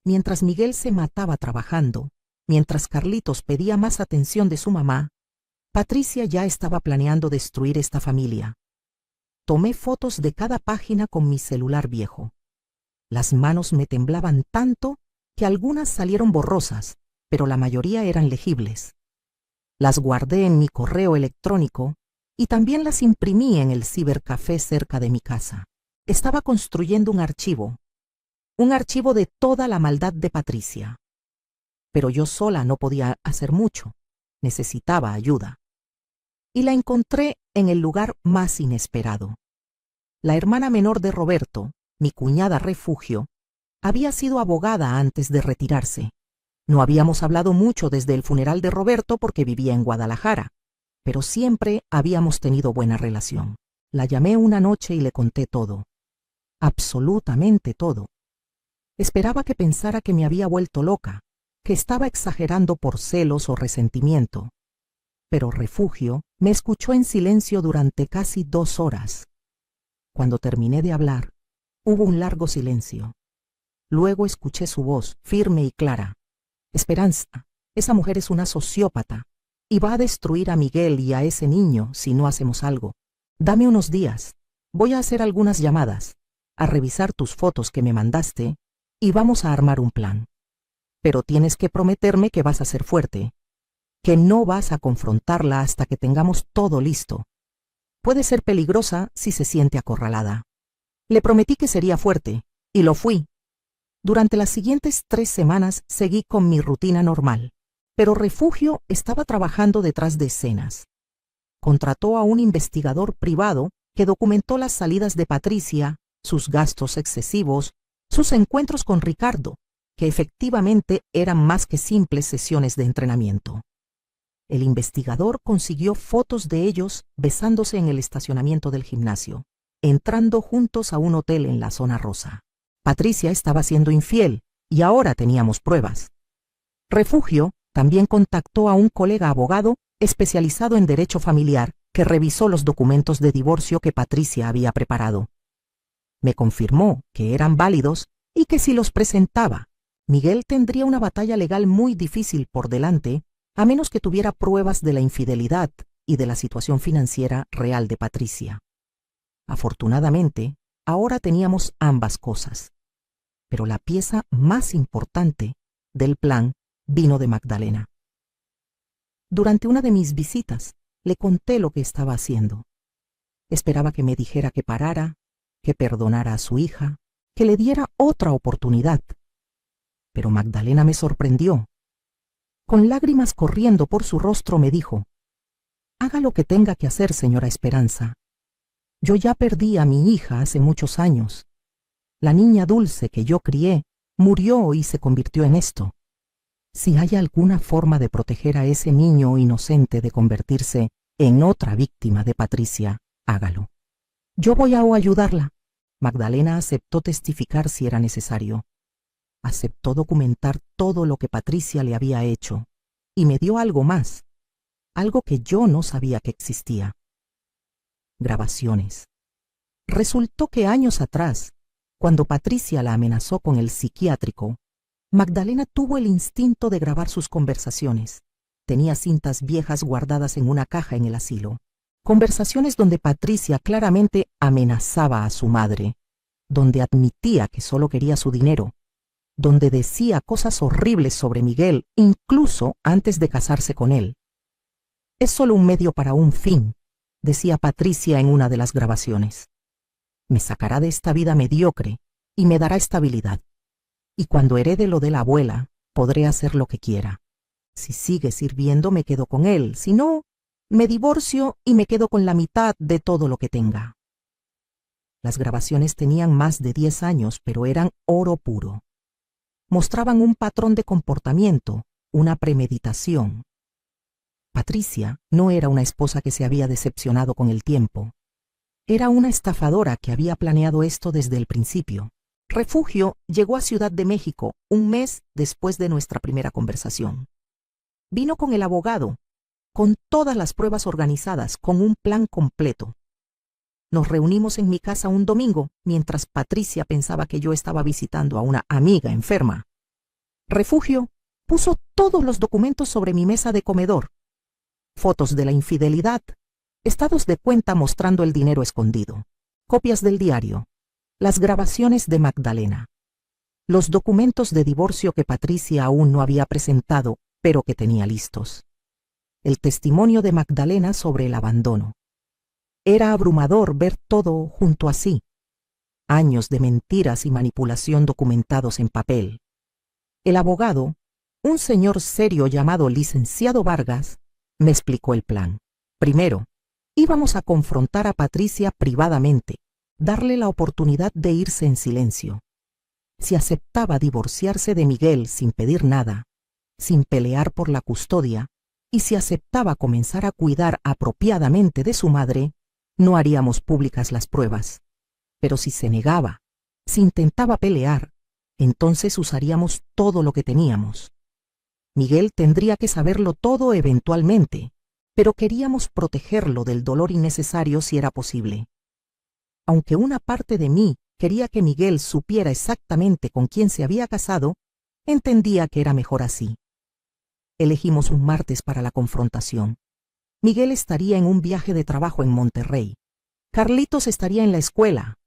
mientras Miguel se mataba trabajando, mientras Carlitos pedía más atención de su mamá, Patricia ya estaba planeando destruir esta familia. Tomé fotos de cada página con mi celular viejo. Las manos me temblaban tanto que algunas salieron borrosas, pero la mayoría eran legibles. Las guardé en mi correo electrónico y también las imprimí en el cibercafé cerca de mi casa. Estaba construyendo un archivo de toda la maldad de Patricia. Pero yo sola no podía hacer mucho, necesitaba ayuda. Y la encontré en el lugar más inesperado. La hermana menor de Roberto, mi cuñada Refugio, había sido abogada antes de retirarse. No habíamos hablado mucho desde el funeral de Roberto porque vivía en Guadalajara, pero siempre habíamos tenido buena relación. La llamé una noche y le conté todo. Absolutamente todo. Esperaba que pensara que me había vuelto loca, que estaba exagerando por celos o resentimiento. Pero Refugio me escuchó en silencio durante casi 2 horas. Cuando terminé de hablar, hubo un largo silencio. Luego escuché su voz, firme y clara. Esperanza, esa mujer es una sociópata y va a destruir a Miguel y a ese niño si no hacemos algo. Dame unos días. Voy a hacer algunas llamadas, a revisar tus fotos que me mandaste y vamos a armar un plan. Pero tienes que prometerme que vas a ser fuerte, que no vas a confrontarla hasta que tengamos todo listo. Puede ser peligrosa si se siente acorralada. Le prometí que sería fuerte, y lo fui. Durante las siguientes 3 semanas seguí con mi rutina normal, pero Refugio estaba trabajando detrás de escenas. Contrató a un investigador privado que documentó las salidas de Patricia, sus gastos excesivos, sus encuentros con Ricardo, que efectivamente eran más que simples sesiones de entrenamiento. El investigador consiguió fotos de ellos besándose en el estacionamiento del gimnasio, entrando juntos a un hotel en la zona rosa. Patricia estaba siendo infiel y ahora teníamos pruebas. Refugio también contactó a un colega abogado especializado en derecho familiar que revisó los documentos de divorcio que Patricia había preparado. Me confirmó que eran válidos y que si los presentaba, Miguel tendría una batalla legal muy difícil por delante, a menos que tuviera pruebas de la infidelidad y de la situación financiera real de Patricia. Afortunadamente, ahora teníamos ambas cosas. Pero la pieza más importante del plan vino de Magdalena. Durante una de mis visitas, le conté lo que estaba haciendo. Esperaba que me dijera que parara, que perdonara a su hija, que le diera otra oportunidad. Pero Magdalena me sorprendió. Con lágrimas corriendo por su rostro me dijo: «Haga lo que tenga que hacer, señora Esperanza. Yo ya perdí a mi hija hace muchos años. La niña dulce que yo crié murió y se convirtió en esto. Si hay alguna forma de proteger a ese niño inocente de convertirse en otra víctima de Patricia, hágalo. Yo voy a ayudarla». Magdalena aceptó testificar si era necesario. Aceptó documentar todo lo que Patricia le había hecho y me dio algo más, algo que yo no sabía que existía. Grabaciones. Resultó que años atrás, cuando Patricia la amenazó con el psiquiátrico, Magdalena tuvo el instinto de grabar sus conversaciones. Tenía cintas viejas guardadas en una caja en el asilo. Conversaciones donde Patricia claramente amenazaba a su madre, donde admitía que solo quería su dinero, donde decía cosas horribles sobre Miguel, incluso antes de casarse con él. «Es solo un medio para un fin», decía Patricia en una de las grabaciones. «Me sacará de esta vida mediocre y me dará estabilidad. Y cuando herede lo de la abuela, podré hacer lo que quiera. Si sigue sirviendo, me quedo con él. Si no, me divorcio y me quedo con la mitad de todo lo que tenga». Las grabaciones tenían más de 10 años, pero eran oro puro. Mostraban un patrón de comportamiento, una premeditación. Patricia no era una esposa que se había decepcionado con el tiempo. Era una estafadora que había planeado esto desde el principio. Refugio llegó a Ciudad de México un mes después de nuestra primera conversación. Vino con el abogado, con todas las pruebas organizadas, con un plan completo. Nos reunimos en mi casa un domingo, mientras Patricia pensaba que yo estaba visitando a una amiga enferma. Refugio puso todos los documentos sobre mi mesa de comedor. Fotos de la infidelidad, estados de cuenta mostrando el dinero escondido, copias del diario, las grabaciones de Magdalena, los documentos de divorcio que Patricia aún no había presentado, pero que tenía listos, el testimonio de Magdalena sobre el abandono. Era abrumador ver todo junto a sí. Años de mentiras y manipulación documentados en papel. El abogado, un señor serio llamado licenciado Vargas, me explicó el plan. Primero, íbamos a confrontar a Patricia privadamente, darle la oportunidad de irse en silencio. Si aceptaba divorciarse de Miguel sin pedir nada, sin pelear por la custodia, y si aceptaba comenzar a cuidar apropiadamente de su madre, no haríamos públicas las pruebas. Pero si se negaba, si intentaba pelear, entonces usaríamos todo lo que teníamos. Miguel tendría que saberlo todo eventualmente, pero queríamos protegerlo del dolor innecesario si era posible. Aunque una parte de mí quería que Miguel supiera exactamente con quién se había casado, entendía que era mejor así. Elegimos un martes para la confrontación. Miguel estaría en un viaje de trabajo en Monterrey. Carlitos estaría en la escuela.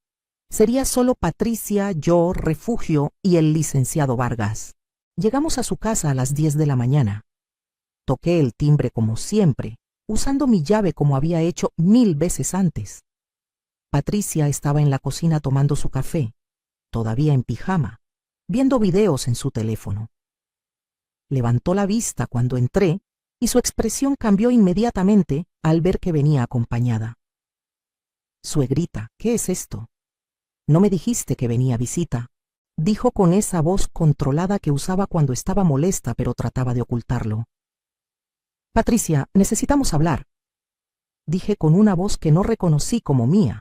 Sería solo Patricia, yo, Refugio y el licenciado Vargas. Llegamos a su casa a las 10 de la mañana. Toqué el timbre como siempre, usando mi llave como había hecho 1000 veces antes. Patricia estaba en la cocina tomando su café, todavía en pijama, viendo videos en su teléfono. Levantó la vista cuando entré y su expresión cambió inmediatamente al ver que venía acompañada. «Suegrita, ¿qué es esto? No me dijiste que venía a visita», dijo con esa voz controlada que usaba cuando estaba molesta pero trataba de ocultarlo. «Patricia, necesitamos hablar», dije con una voz que no reconocí como mía.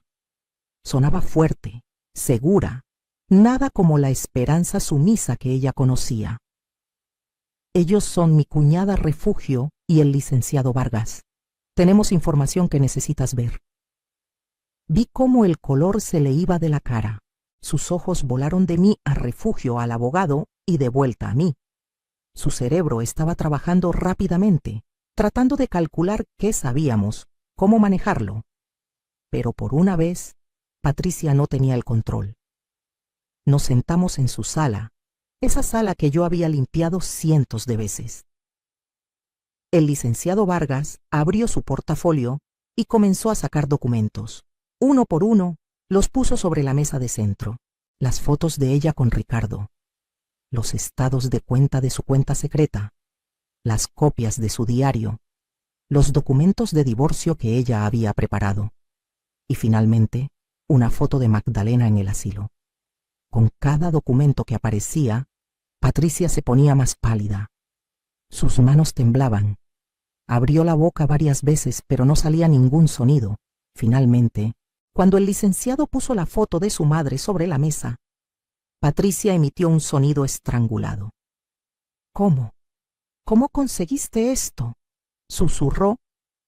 Sonaba fuerte, segura. Nada como la esperanza sumisa que ella conocía. Ellos son mi cuñada Refugio y el licenciado Vargas. Tenemos información que necesitas ver. Vi cómo el color se le iba de la cara. Sus ojos volaron de mí a Refugio, al abogado, y de vuelta a mí. Su cerebro estaba trabajando rápidamente, tratando de calcular qué sabíamos, cómo manejarlo. Pero por una vez, Patricia no tenía el control. Nos sentamos en su sala, esa sala que yo había limpiado cientos de veces. El licenciado Vargas abrió su portafolio y comenzó a sacar documentos. Uno por uno, los puso sobre la mesa de centro. Las fotos de ella con Ricardo, los estados de cuenta de su cuenta secreta, las copias de su diario, los documentos de divorcio que ella había preparado, y finalmente, una foto de Magdalena en el asilo. Con cada documento que aparecía, Patricia se ponía más pálida. Sus manos temblaban. Abrió la boca varias veces, pero no salía ningún sonido. Finalmente, cuando el licenciado puso la foto de su madre sobre la mesa, Patricia emitió un sonido estrangulado. «¿Cómo? ¿Cómo conseguiste esto?», susurró,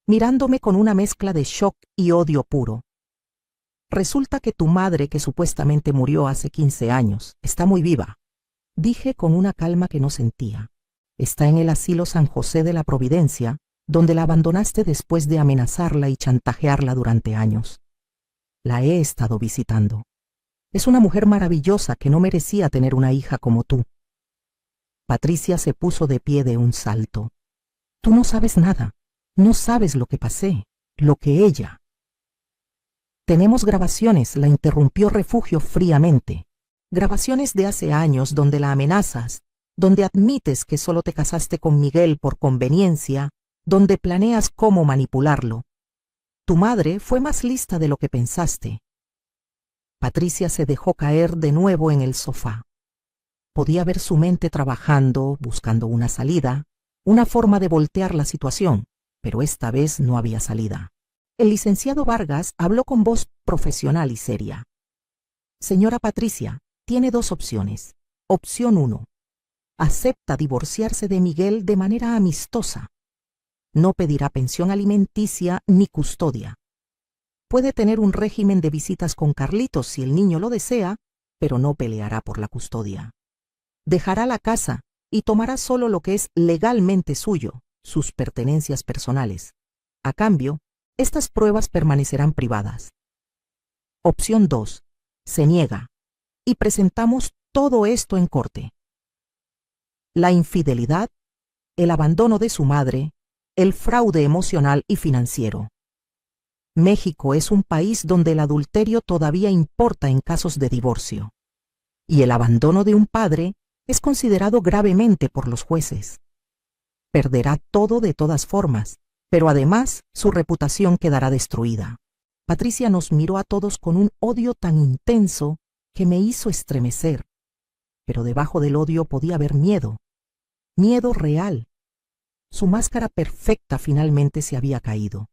mirándome con una mezcla de shock y odio puro. «Resulta que tu madre, que supuestamente murió hace 15 años, está muy viva», dije con una calma que no sentía. «Está en el asilo San José de la Providencia, donde la abandonaste después de amenazarla y chantajearla durante años. La he estado visitando. Es una mujer maravillosa que no merecía tener una hija como tú». Patricia se puso de pie de un salto. «Tú no sabes nada. No sabes lo que pasé, lo que ella». «Tenemos grabaciones», la interrumpió Refugio fríamente. «Grabaciones de hace años donde la amenazas, donde admites que solo te casaste con Miguel por conveniencia, donde planeas cómo manipularlo. Tu madre fue más lista de lo que pensaste». Patricia se dejó caer de nuevo en el sofá. Podía ver su mente trabajando, buscando una salida, una forma de voltear la situación, pero esta vez no había salida. El licenciado Vargas habló con voz profesional y seria. «Señora Patricia, tiene dos opciones. Opción 1. Acepta divorciarse de Miguel de manera amistosa. No pedirá pensión alimenticia ni custodia. Puede tener un régimen de visitas con Carlitos si el niño lo desea, pero no peleará por la custodia. Dejará la casa y tomará solo lo que es legalmente suyo, sus pertenencias personales. A cambio, estas pruebas permanecerán privadas. Opción 2. Se niega, y presentamos todo esto en corte. La infidelidad, el abandono de su madre, el fraude emocional y financiero. México es un país donde el adulterio todavía importa en casos de divorcio, y el abandono de un padre es considerado gravemente por los jueces. Perderá todo de todas formas, pero además su reputación quedará destruida. Patricia nos miró a todos con un odio tan intenso que me hizo estremecer, pero debajo del odio podía haber miedo, miedo real. Su máscara perfecta finalmente se había caído.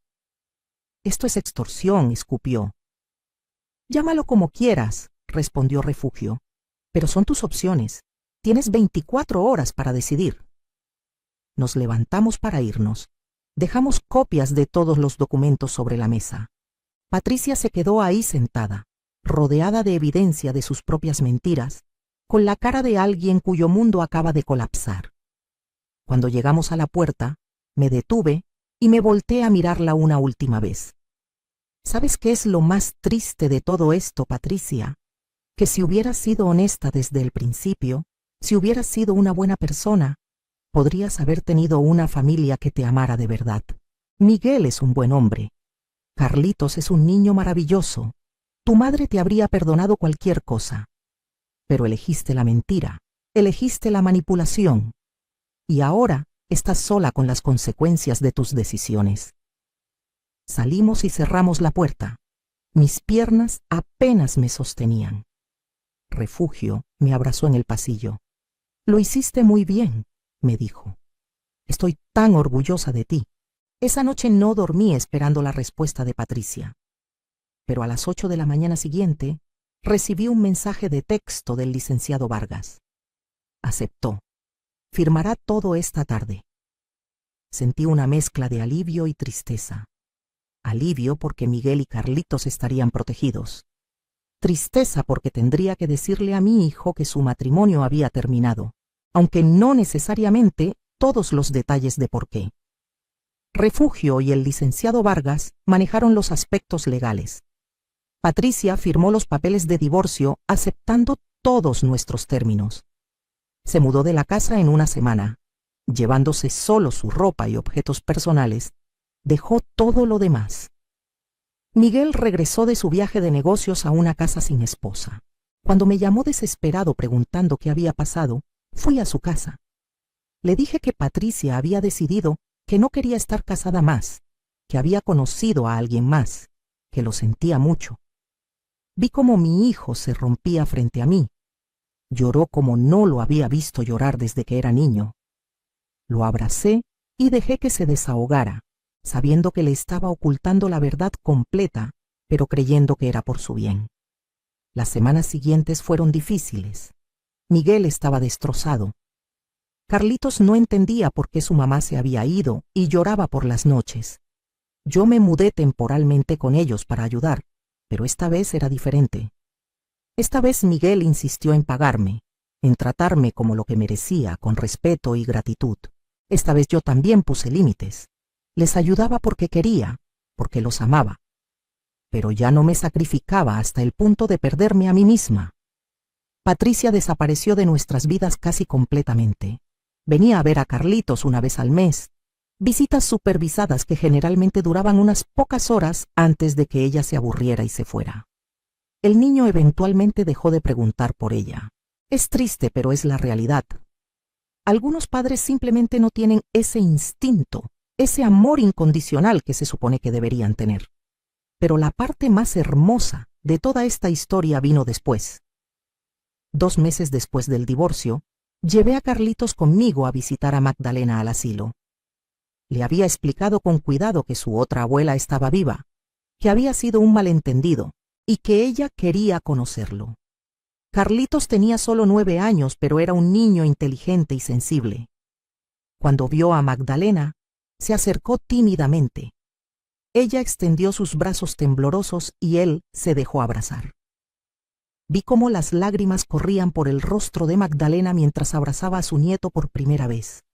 «Esto es extorsión», escupió. «Llámalo como quieras», respondió Refugio, «pero son tus opciones. Tienes 24 horas para decidir». Nos levantamos para irnos. Dejamos copias de todos los documentos sobre la mesa. Patricia se quedó ahí sentada, rodeada de evidencia de sus propias mentiras, con la cara de alguien cuyo mundo acaba de colapsar. Cuando llegamos a la puerta, me detuve y me volteé a mirarla una última vez. ¿Sabes qué es lo más triste de todo esto, Patricia? Que si hubieras sido honesta desde el principio, si hubieras sido una buena persona, podrías haber tenido una familia que te amara de verdad. Miguel es un buen hombre. Carlitos es un niño maravilloso. Tu madre te habría perdonado cualquier cosa. Pero elegiste la mentira, elegiste la manipulación. Y ahora estás sola con las consecuencias de tus decisiones. Salimos y cerramos la puerta. Mis piernas apenas me sostenían. Refugio me abrazó en el pasillo. «Lo hiciste muy bien», me dijo. «Estoy tan orgullosa de ti». Esa noche no dormí esperando la respuesta de Patricia. Pero a las 8 de la mañana siguiente, recibí un mensaje de texto del licenciado Vargas. Aceptó. Firmará todo esta tarde. Sentí una mezcla de alivio y tristeza. Alivio porque Miguel y Carlitos estarían protegidos. Tristeza porque tendría que decirle a mi hijo que su matrimonio había terminado, aunque no necesariamente todos los detalles de por qué. Refugio y el licenciado Vargas manejaron los aspectos legales. Patricia firmó los papeles de divorcio aceptando todos nuestros términos. Se mudó de la casa en una semana. Llevándose solo su ropa y objetos personales, dejó todo lo demás. Miguel regresó de su viaje de negocios a una casa sin esposa. Cuando me llamó desesperado preguntando qué había pasado, fui a su casa. Le dije que Patricia había decidido que no quería estar casada más, que había conocido a alguien más, que lo sentía mucho. Vi cómo mi hijo se rompía frente a mí. Lloró como no lo había visto llorar desde que era niño. Lo abracé y dejé que se desahogara, sabiendo que le estaba ocultando la verdad completa, pero creyendo que era por su bien. Las semanas siguientes fueron difíciles. Miguel estaba destrozado. Carlitos no entendía por qué su mamá se había ido y lloraba por las noches. Yo me mudé temporalmente con ellos para ayudar, pero esta vez era diferente. Esta vez Miguel insistió en pagarme, en tratarme como lo que merecía, con respeto y gratitud. Esta vez yo también puse límites. Les ayudaba porque quería, porque los amaba. Pero ya no me sacrificaba hasta el punto de perderme a mí misma. Patricia desapareció de nuestras vidas casi completamente. Venía a ver a Carlitos una vez al mes, visitas supervisadas que generalmente duraban unas pocas horas antes de que ella se aburriera y se fuera. El niño eventualmente dejó de preguntar por ella. Es triste, pero es la realidad. Algunos padres simplemente no tienen ese instinto, ese amor incondicional que se supone que deberían tener. Pero la parte más hermosa de toda esta historia vino después. 2 meses después del divorcio, llevé a Carlitos conmigo a visitar a Magdalena al asilo. Le había explicado con cuidado que su otra abuela estaba viva, que había sido un malentendido y que ella quería conocerlo. Carlitos tenía solo 9 años, pero era un niño inteligente y sensible. Cuando vio a Magdalena, se acercó tímidamente. Ella extendió sus brazos temblorosos y él se dejó abrazar. Vi cómo las lágrimas corrían por el rostro de Magdalena mientras abrazaba a su nieto por primera vez.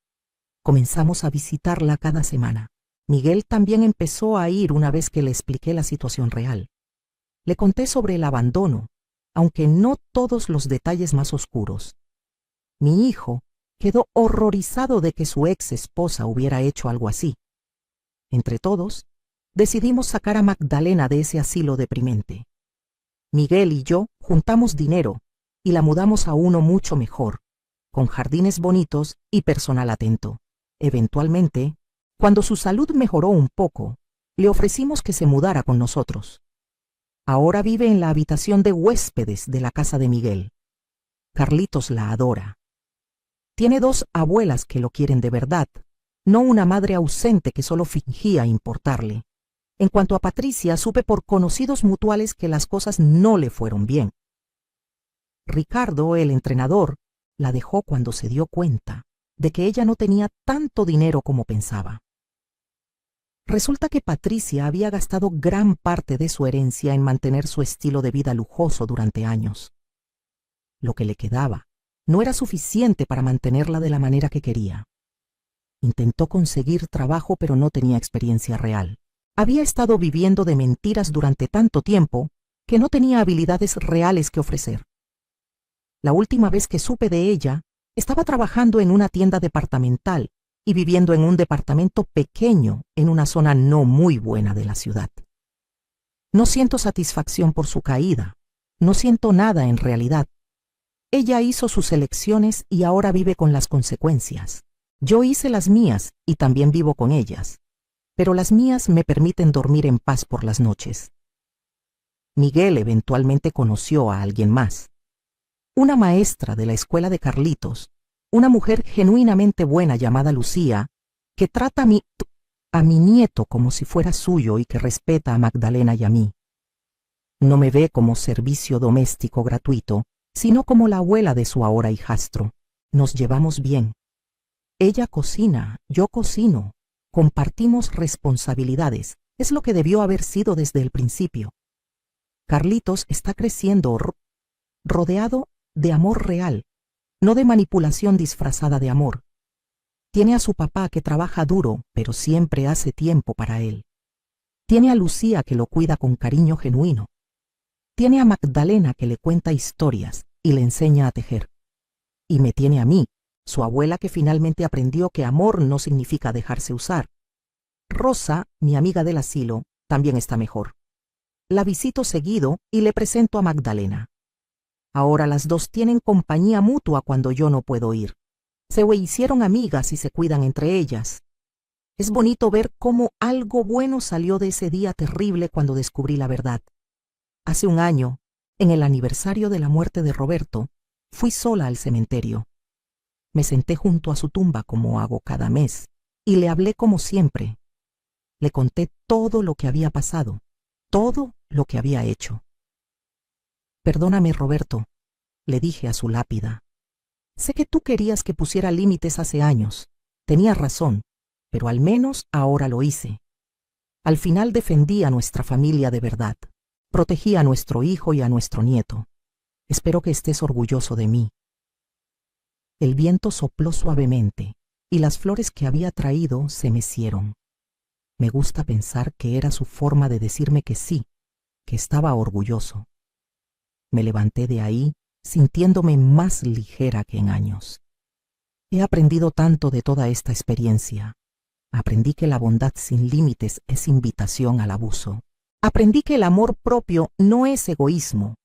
Comenzamos a visitarla cada semana. Miguel también empezó a ir una vez que le expliqué la situación real. Le conté sobre el abandono, aunque no todos los detalles más oscuros. Mi hijo quedó horrorizado de que su ex esposa hubiera hecho algo así. Entre todos, decidimos sacar a Magdalena de ese asilo deprimente. Miguel y yo juntamos dinero y la mudamos a uno mucho mejor, con jardines bonitos y personal atento. Eventualmente, cuando su salud mejoró un poco, le ofrecimos que se mudara con nosotros. Ahora vive en la habitación de huéspedes de la casa de Miguel. Carlitos la adora. Tiene 2 abuelas que lo quieren de verdad, no una madre ausente que solo fingía importarle. En cuanto a Patricia, supe por conocidos mutuales que las cosas no le fueron bien. Ricardo, el entrenador, la dejó cuando se dio cuenta de que ella no tenía tanto dinero como pensaba. Resulta que Patricia había gastado gran parte de su herencia en mantener su estilo de vida lujoso durante años. Lo que le quedaba no era suficiente para mantenerla de la manera que quería. Intentó conseguir trabajo, pero no tenía experiencia real. Había estado viviendo de mentiras durante tanto tiempo que no tenía habilidades reales que ofrecer. La última vez que supe de ella, estaba trabajando en una tienda departamental y viviendo en un departamento pequeño en una zona no muy buena de la ciudad. No siento satisfacción por su caída, no siento nada en realidad. Ella hizo sus elecciones y ahora vive con las consecuencias. Yo hice las mías y también vivo con ellas, pero las mías me permiten dormir en paz por las noches. Miguel eventualmente conoció a alguien más. Una maestra de la escuela de Carlitos, una mujer genuinamente buena llamada Lucía, que trata a mi nieto como si fuera suyo y que respeta a Magdalena y a mí. No me ve como servicio doméstico gratuito, sino como la abuela de su ahora hijastro. Nos llevamos bien. Ella cocina, yo cocino. Compartimos responsabilidades. Es lo que debió haber sido desde el principio. Carlitos está creciendo rodeado de amor real, no de manipulación disfrazada de amor. Tiene a su papá que trabaja duro, pero siempre hace tiempo para él. Tiene a Lucía que lo cuida con cariño genuino. Tiene a Magdalena que le cuenta historias y le enseña a tejer. Y me tiene a mí, su abuela que finalmente aprendió que amor no significa dejarse usar. Rosa, mi amiga del asilo, también está mejor. La visito seguido y le presento a Magdalena. Ahora las dos tienen compañía mutua cuando yo no puedo ir. Se hicieron amigas y se cuidan entre ellas. Es bonito ver cómo algo bueno salió de ese día terrible cuando descubrí la verdad. Hace un año, en el aniversario de la muerte de Roberto, fui sola al cementerio. Me senté junto a su tumba como hago cada mes y le hablé como siempre. Le conté todo lo que había pasado, todo lo que había hecho. Perdóname, Roberto, le dije a su lápida. Sé que tú querías que pusiera límites hace años. Tenías razón, pero al menos ahora lo hice. Al final defendí a nuestra familia de verdad. Protegí a nuestro hijo y a nuestro nieto. Espero que estés orgulloso de mí. El viento sopló suavemente y las flores que había traído se mecieron. Me gusta pensar que era su forma de decirme que sí, que estaba orgulloso. Me levanté de ahí sintiéndome más ligera que en años. He aprendido tanto de toda esta experiencia. Aprendí que la bondad sin límites es invitación al abuso. Aprendí que el amor propio no es egoísmo.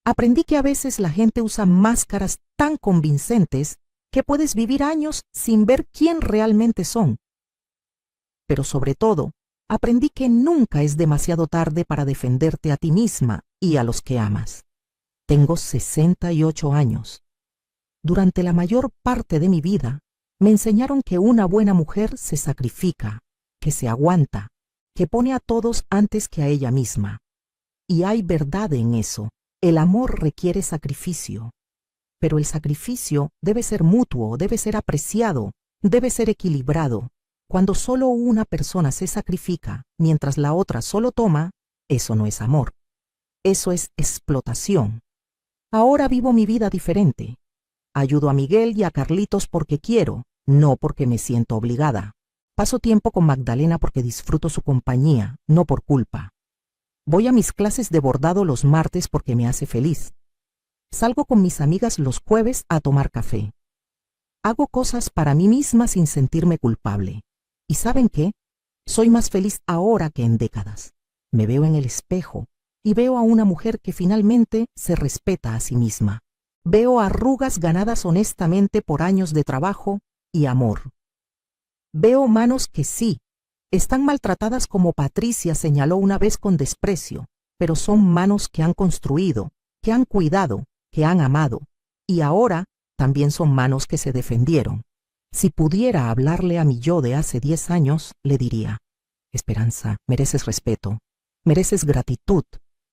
Aprendí que a veces la gente usa máscaras tan convincentes que puedes vivir años sin ver quién realmente son. Pero sobre todo, aprendí que nunca es demasiado tarde para defenderte a ti misma y a los que amas. Tengo 68 años. Durante la mayor parte de mi vida, me enseñaron que una buena mujer se sacrifica, que se aguanta, que pone a todos antes que a ella misma. Y hay verdad en eso. El amor requiere sacrificio. Pero el sacrificio debe ser mutuo, debe ser apreciado, debe ser equilibrado. Cuando solo una persona se sacrifica, mientras la otra solo toma, eso no es amor. Eso es explotación. Ahora vivo mi vida diferente. Ayudo a Miguel y a Carlitos porque quiero, no porque me siento obligada. Paso tiempo con Magdalena porque disfruto su compañía, no por culpa. Voy a mis clases de bordado los martes porque me hace feliz. Salgo con mis amigas los jueves a tomar café. Hago cosas para mí misma sin sentirme culpable. ¿Y saben qué? Soy más feliz ahora que en décadas. Me veo en el espejo y veo a una mujer que finalmente se respeta a sí misma. Veo arrugas ganadas honestamente por años de trabajo y amor. Veo manos que sí, están maltratadas como Patricia señaló una vez con desprecio, pero son manos que han construido, que han cuidado, que han amado, y ahora también son manos que se defendieron. Si pudiera hablarle a mi yo de hace 10 años, le diría: Esperanza, mereces respeto, mereces gratitud,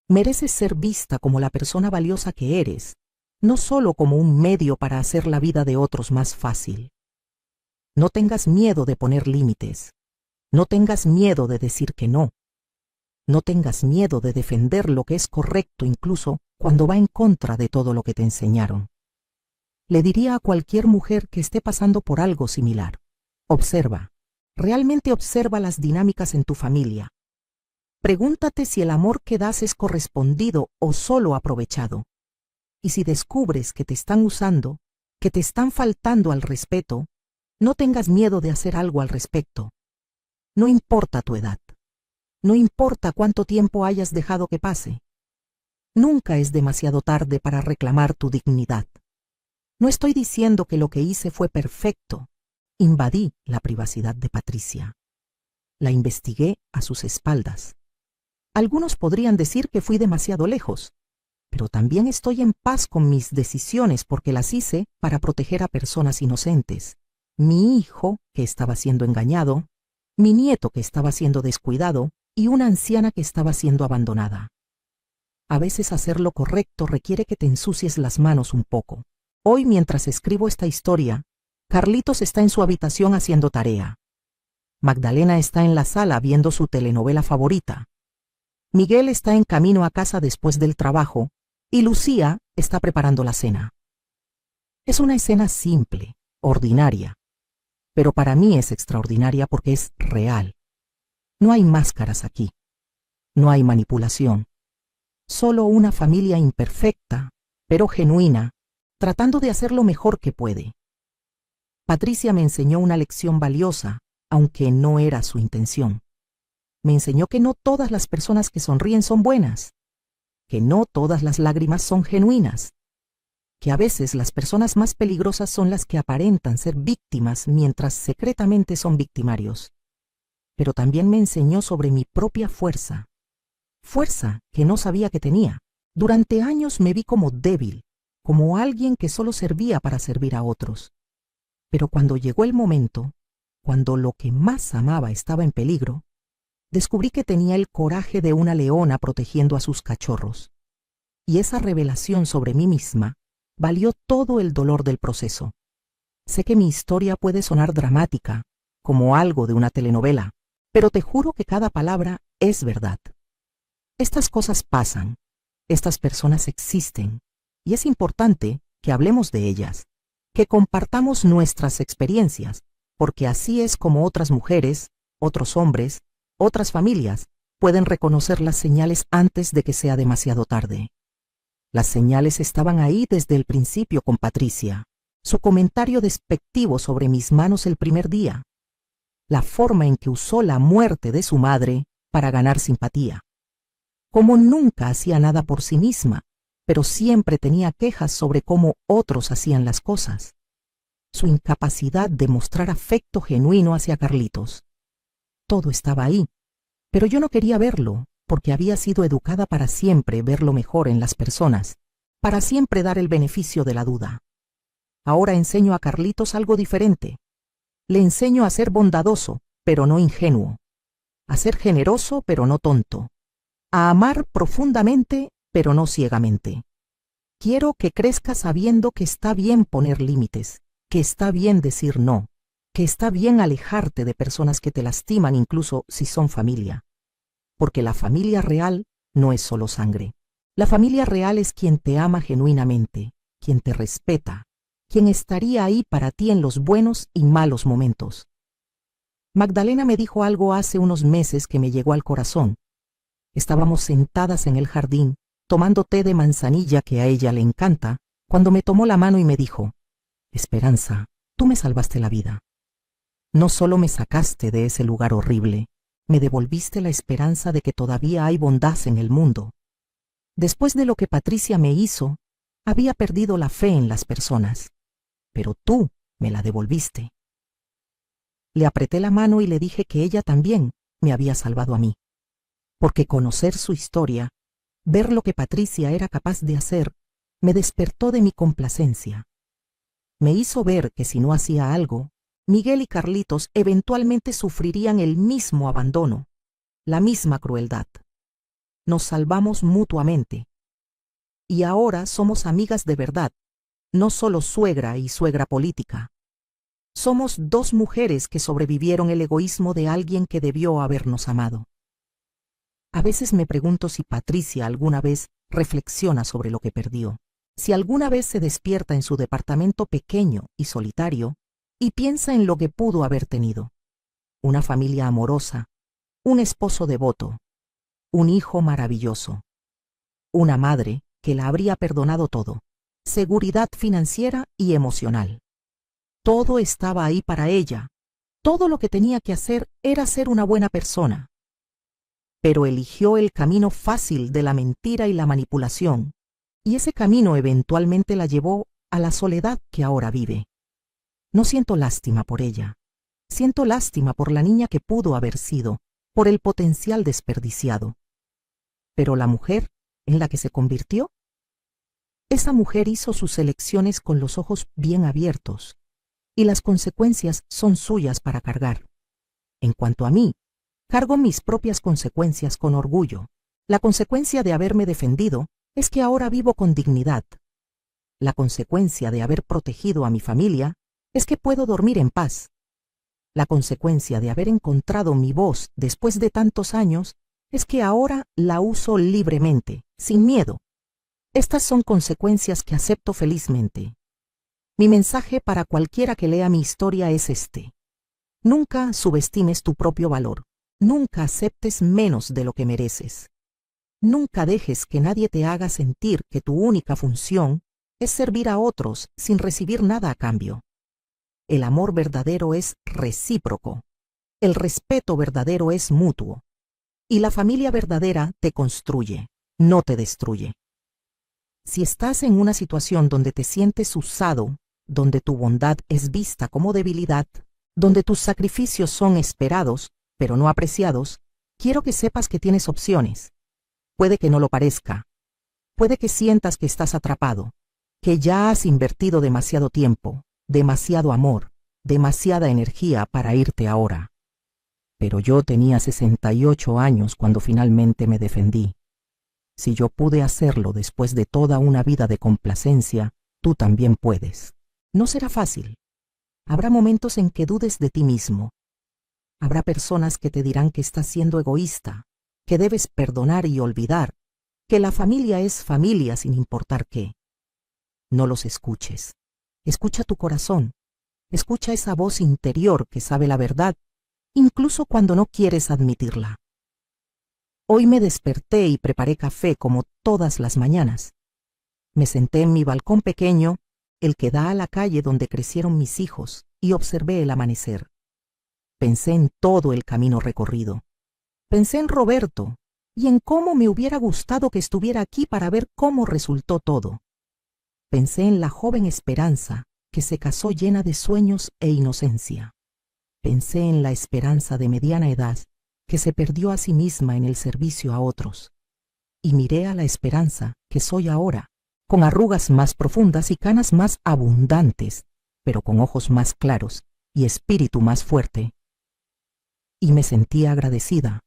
mereces ser vista como la persona valiosa que eres, no solo como un medio para hacer la vida de otros más fácil. No tengas miedo de poner límites. No tengas miedo de decir que no. No tengas miedo de defender lo que es correcto incluso cuando va en contra de todo lo que te enseñaron. Le diría a cualquier mujer que esté pasando por algo similar: observa, realmente observa las dinámicas en tu familia. Pregúntate si el amor que das es correspondido o solo aprovechado. Y si descubres que te están usando, que te están faltando al respeto, no tengas miedo de hacer algo al respecto. No importa tu edad. No importa cuánto tiempo hayas dejado que pase. Nunca es demasiado tarde para reclamar tu dignidad. No estoy diciendo que lo que hice fue perfecto. Invadí la privacidad de Patricia. La investigué a sus espaldas. Algunos podrían decir que fui demasiado lejos, pero también estoy en paz con mis decisiones porque las hice para proteger a personas inocentes. Mi hijo, que estaba siendo engañado, mi nieto, que estaba siendo descuidado, y una anciana que estaba siendo abandonada. A veces hacer lo correcto requiere que te ensucies las manos un poco. Hoy, mientras escribo esta historia, Carlitos está en su habitación haciendo tarea. Magdalena está en la sala viendo su telenovela favorita. Miguel está en camino a casa después del trabajo y Lucía está preparando la cena. Es una escena simple, ordinaria, pero para mí es extraordinaria porque es real. No hay máscaras aquí. No hay manipulación. Solo una familia imperfecta, pero genuina, tratando de hacer lo mejor que puede. Patricia me enseñó una lección valiosa, aunque no era su intención. Me enseñó que no todas las personas que sonríen son buenas, que no todas las lágrimas son genuinas, que a veces las personas más peligrosas son las que aparentan ser víctimas mientras secretamente son victimarios. Pero también me enseñó sobre mi propia fuerza que no sabía que tenía. Durante años me vi como débil, como alguien que solo servía para servir a otros. Pero cuando llegó el momento, cuando lo que más amaba estaba en peligro, descubrí que tenía el coraje de una leona protegiendo a sus cachorros. Y esa revelación sobre mí misma valió todo el dolor del proceso. Sé que mi historia puede sonar dramática, como algo de una telenovela, pero te juro que cada palabra es verdad. Estas cosas pasan, estas personas existen, y es importante que hablemos de ellas, que compartamos nuestras experiencias, porque así es como otras mujeres, otros hombres, otras familias pueden reconocer las señales antes de que sea demasiado tarde. Las señales estaban ahí desde el principio con Patricia, su comentario despectivo sobre mis manos el primer día, la forma en que usó la muerte de su madre para ganar simpatía. Como nunca hacía nada por sí misma, pero siempre tenía quejas sobre cómo otros hacían las cosas. Su incapacidad de mostrar afecto genuino hacia Carlitos. Todo estaba ahí, pero yo no quería verlo, porque había sido educada para siempre ver lo mejor en las personas, para siempre dar el beneficio de la duda. Ahora enseño a Carlitos algo diferente. Le enseño a ser bondadoso, pero no ingenuo, a ser generoso, pero no tonto, a amar profundamente, pero no ciegamente. Quiero que crezca sabiendo que está bien poner límites, que está bien decir no, que está bien alejarte de personas que te lastiman incluso si son familia. Porque la familia real no es solo sangre. La familia real es quien te ama genuinamente, quien te respeta, quien estaría ahí para ti en los buenos y malos momentos. Magdalena me dijo algo hace unos meses que me llegó al corazón. Estábamos sentadas en el jardín, tomando té de manzanilla que a ella le encanta, cuando me tomó la mano y me dijo: Esperanza, tú me salvaste la vida. No solo me sacaste de ese lugar horrible, me devolviste la esperanza de que todavía hay bondad en el mundo. Después de lo que Patricia me hizo, había perdido la fe en las personas, pero tú me la devolviste. Le apreté la mano y le dije que ella también me había salvado a mí, porque conocer su historia, ver lo que Patricia era capaz de hacer, me despertó de mi complacencia. Me hizo ver que si no hacía algo, Miguel y Carlitos eventualmente sufrirían el mismo abandono, la misma crueldad. Nos salvamos mutuamente. Y ahora somos amigas de verdad, no solo suegra y suegra política. Somos dos mujeres que sobrevivieron el egoísmo de alguien que debió habernos amado. A veces me pregunto si Patricia alguna vez reflexiona sobre lo que perdió, si alguna vez se despierta en su departamento pequeño y solitario y piensa en lo que pudo haber tenido. Una familia amorosa, un esposo devoto, un hijo maravilloso, una madre que la habría perdonado todo, seguridad financiera y emocional. Todo estaba ahí para ella. Todo lo que tenía que hacer era ser una buena persona. Pero eligió el camino fácil de la mentira y la manipulación, y ese camino eventualmente la llevó a la soledad que ahora vive. No siento lástima por ella. Siento lástima por la niña que pudo haber sido, por el potencial desperdiciado. Pero la mujer en la que se convirtió, esa mujer hizo sus elecciones con los ojos bien abiertos, y las consecuencias son suyas para cargar. En cuanto a mí, cargo mis propias consecuencias con orgullo, La consecuencia de haberme defendido es que ahora vivo con dignidad. La consecuencia de haber protegido a mi familia es que puedo dormir en paz. La consecuencia de haber encontrado mi voz después de tantos años es que ahora la uso libremente, sin miedo. Estas son consecuencias que acepto felizmente. Mi mensaje para cualquiera que lea mi historia es este: nunca subestimes tu propio valor. Nunca aceptes menos de lo que mereces. Nunca dejes que nadie te haga sentir que tu única función es servir a otros sin recibir nada a cambio. El amor verdadero es recíproco. El respeto verdadero es mutuo. Y la familia verdadera te construye, no te destruye. Si estás en una situación donde te sientes usado, donde tu bondad es vista como debilidad, donde tus sacrificios son esperados, pero no apreciados, quiero que sepas que tienes opciones. Puede que no lo parezca. Puede que sientas que estás atrapado, que ya has invertido demasiado tiempo, demasiado amor, demasiada energía para irte ahora. Pero yo tenía 68 años cuando finalmente me defendí. Si yo pude hacerlo después de toda una vida de complacencia, tú también puedes. No será fácil. Habrá momentos en que dudes de ti mismo. Habrá personas que te dirán que estás siendo egoísta, que debes perdonar y olvidar, que la familia es familia sin importar qué. No los escuches. Escucha tu corazón. Escucha esa voz interior que sabe la verdad, incluso cuando no quieres admitirla. Hoy me desperté y preparé café como todas las mañanas. Me senté en mi balcón pequeño, el que da a la calle donde crecieron mis hijos, y observé el amanecer. Pensé en todo el camino recorrido. Pensé en Roberto y en cómo me hubiera gustado que estuviera aquí para ver cómo resultó todo. Pensé en la joven Esperanza, que se casó llena de sueños e inocencia. Pensé en la Esperanza de mediana edad, que se perdió a sí misma en el servicio a otros. Y miré a la Esperanza que soy ahora, con arrugas más profundas y canas más abundantes, pero con ojos más claros y espíritu más fuerte. Y me sentía agradecida,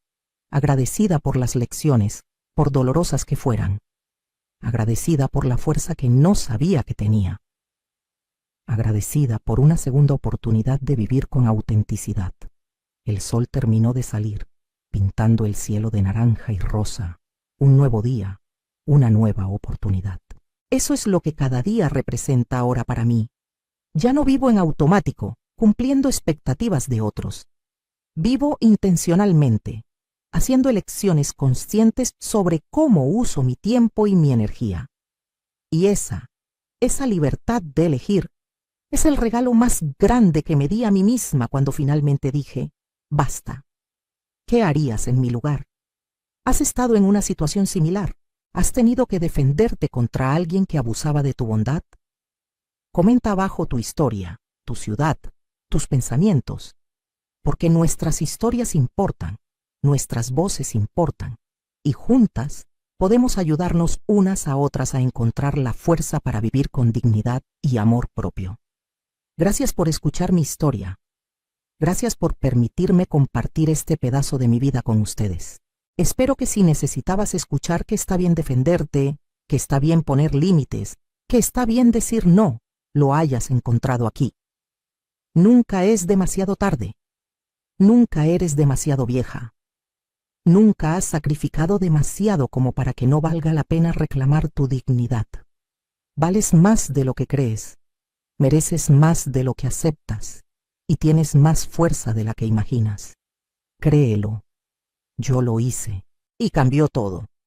agradecida por las lecciones, por dolorosas que fueran, agradecida por la fuerza que no sabía que tenía, agradecida por una segunda oportunidad de vivir con autenticidad. El sol terminó de salir, pintando el cielo de naranja y rosa, un nuevo día, una nueva oportunidad. Eso es lo que cada día representa ahora para mí. Ya no vivo en automático, cumpliendo expectativas de otros. Vivo intencionalmente, haciendo elecciones conscientes sobre cómo uso mi tiempo y mi energía. Y esa libertad de elegir, es el regalo más grande que me di a mí misma cuando finalmente dije, basta. ¿Qué harías en mi lugar? ¿Has estado en una situación similar? ¿Has tenido que defenderte contra alguien que abusaba de tu bondad? Comenta abajo tu historia, tu ciudad, tus pensamientos, porque nuestras historias importan, nuestras voces importan, y juntas podemos ayudarnos unas a otras a encontrar la fuerza para vivir con dignidad y amor propio. Gracias por escuchar mi historia. Gracias por permitirme compartir este pedazo de mi vida con ustedes. Espero que si necesitabas escuchar que está bien defenderte, que está bien poner límites, que está bien decir no, lo hayas encontrado aquí. Nunca es demasiado tarde. Nunca eres demasiado vieja. Nunca has sacrificado demasiado como para que no valga la pena reclamar tu dignidad. Vales más de lo que crees, mereces más de lo que aceptas y tienes más fuerza de la que imaginas. Créelo. Yo lo hice y cambió todo.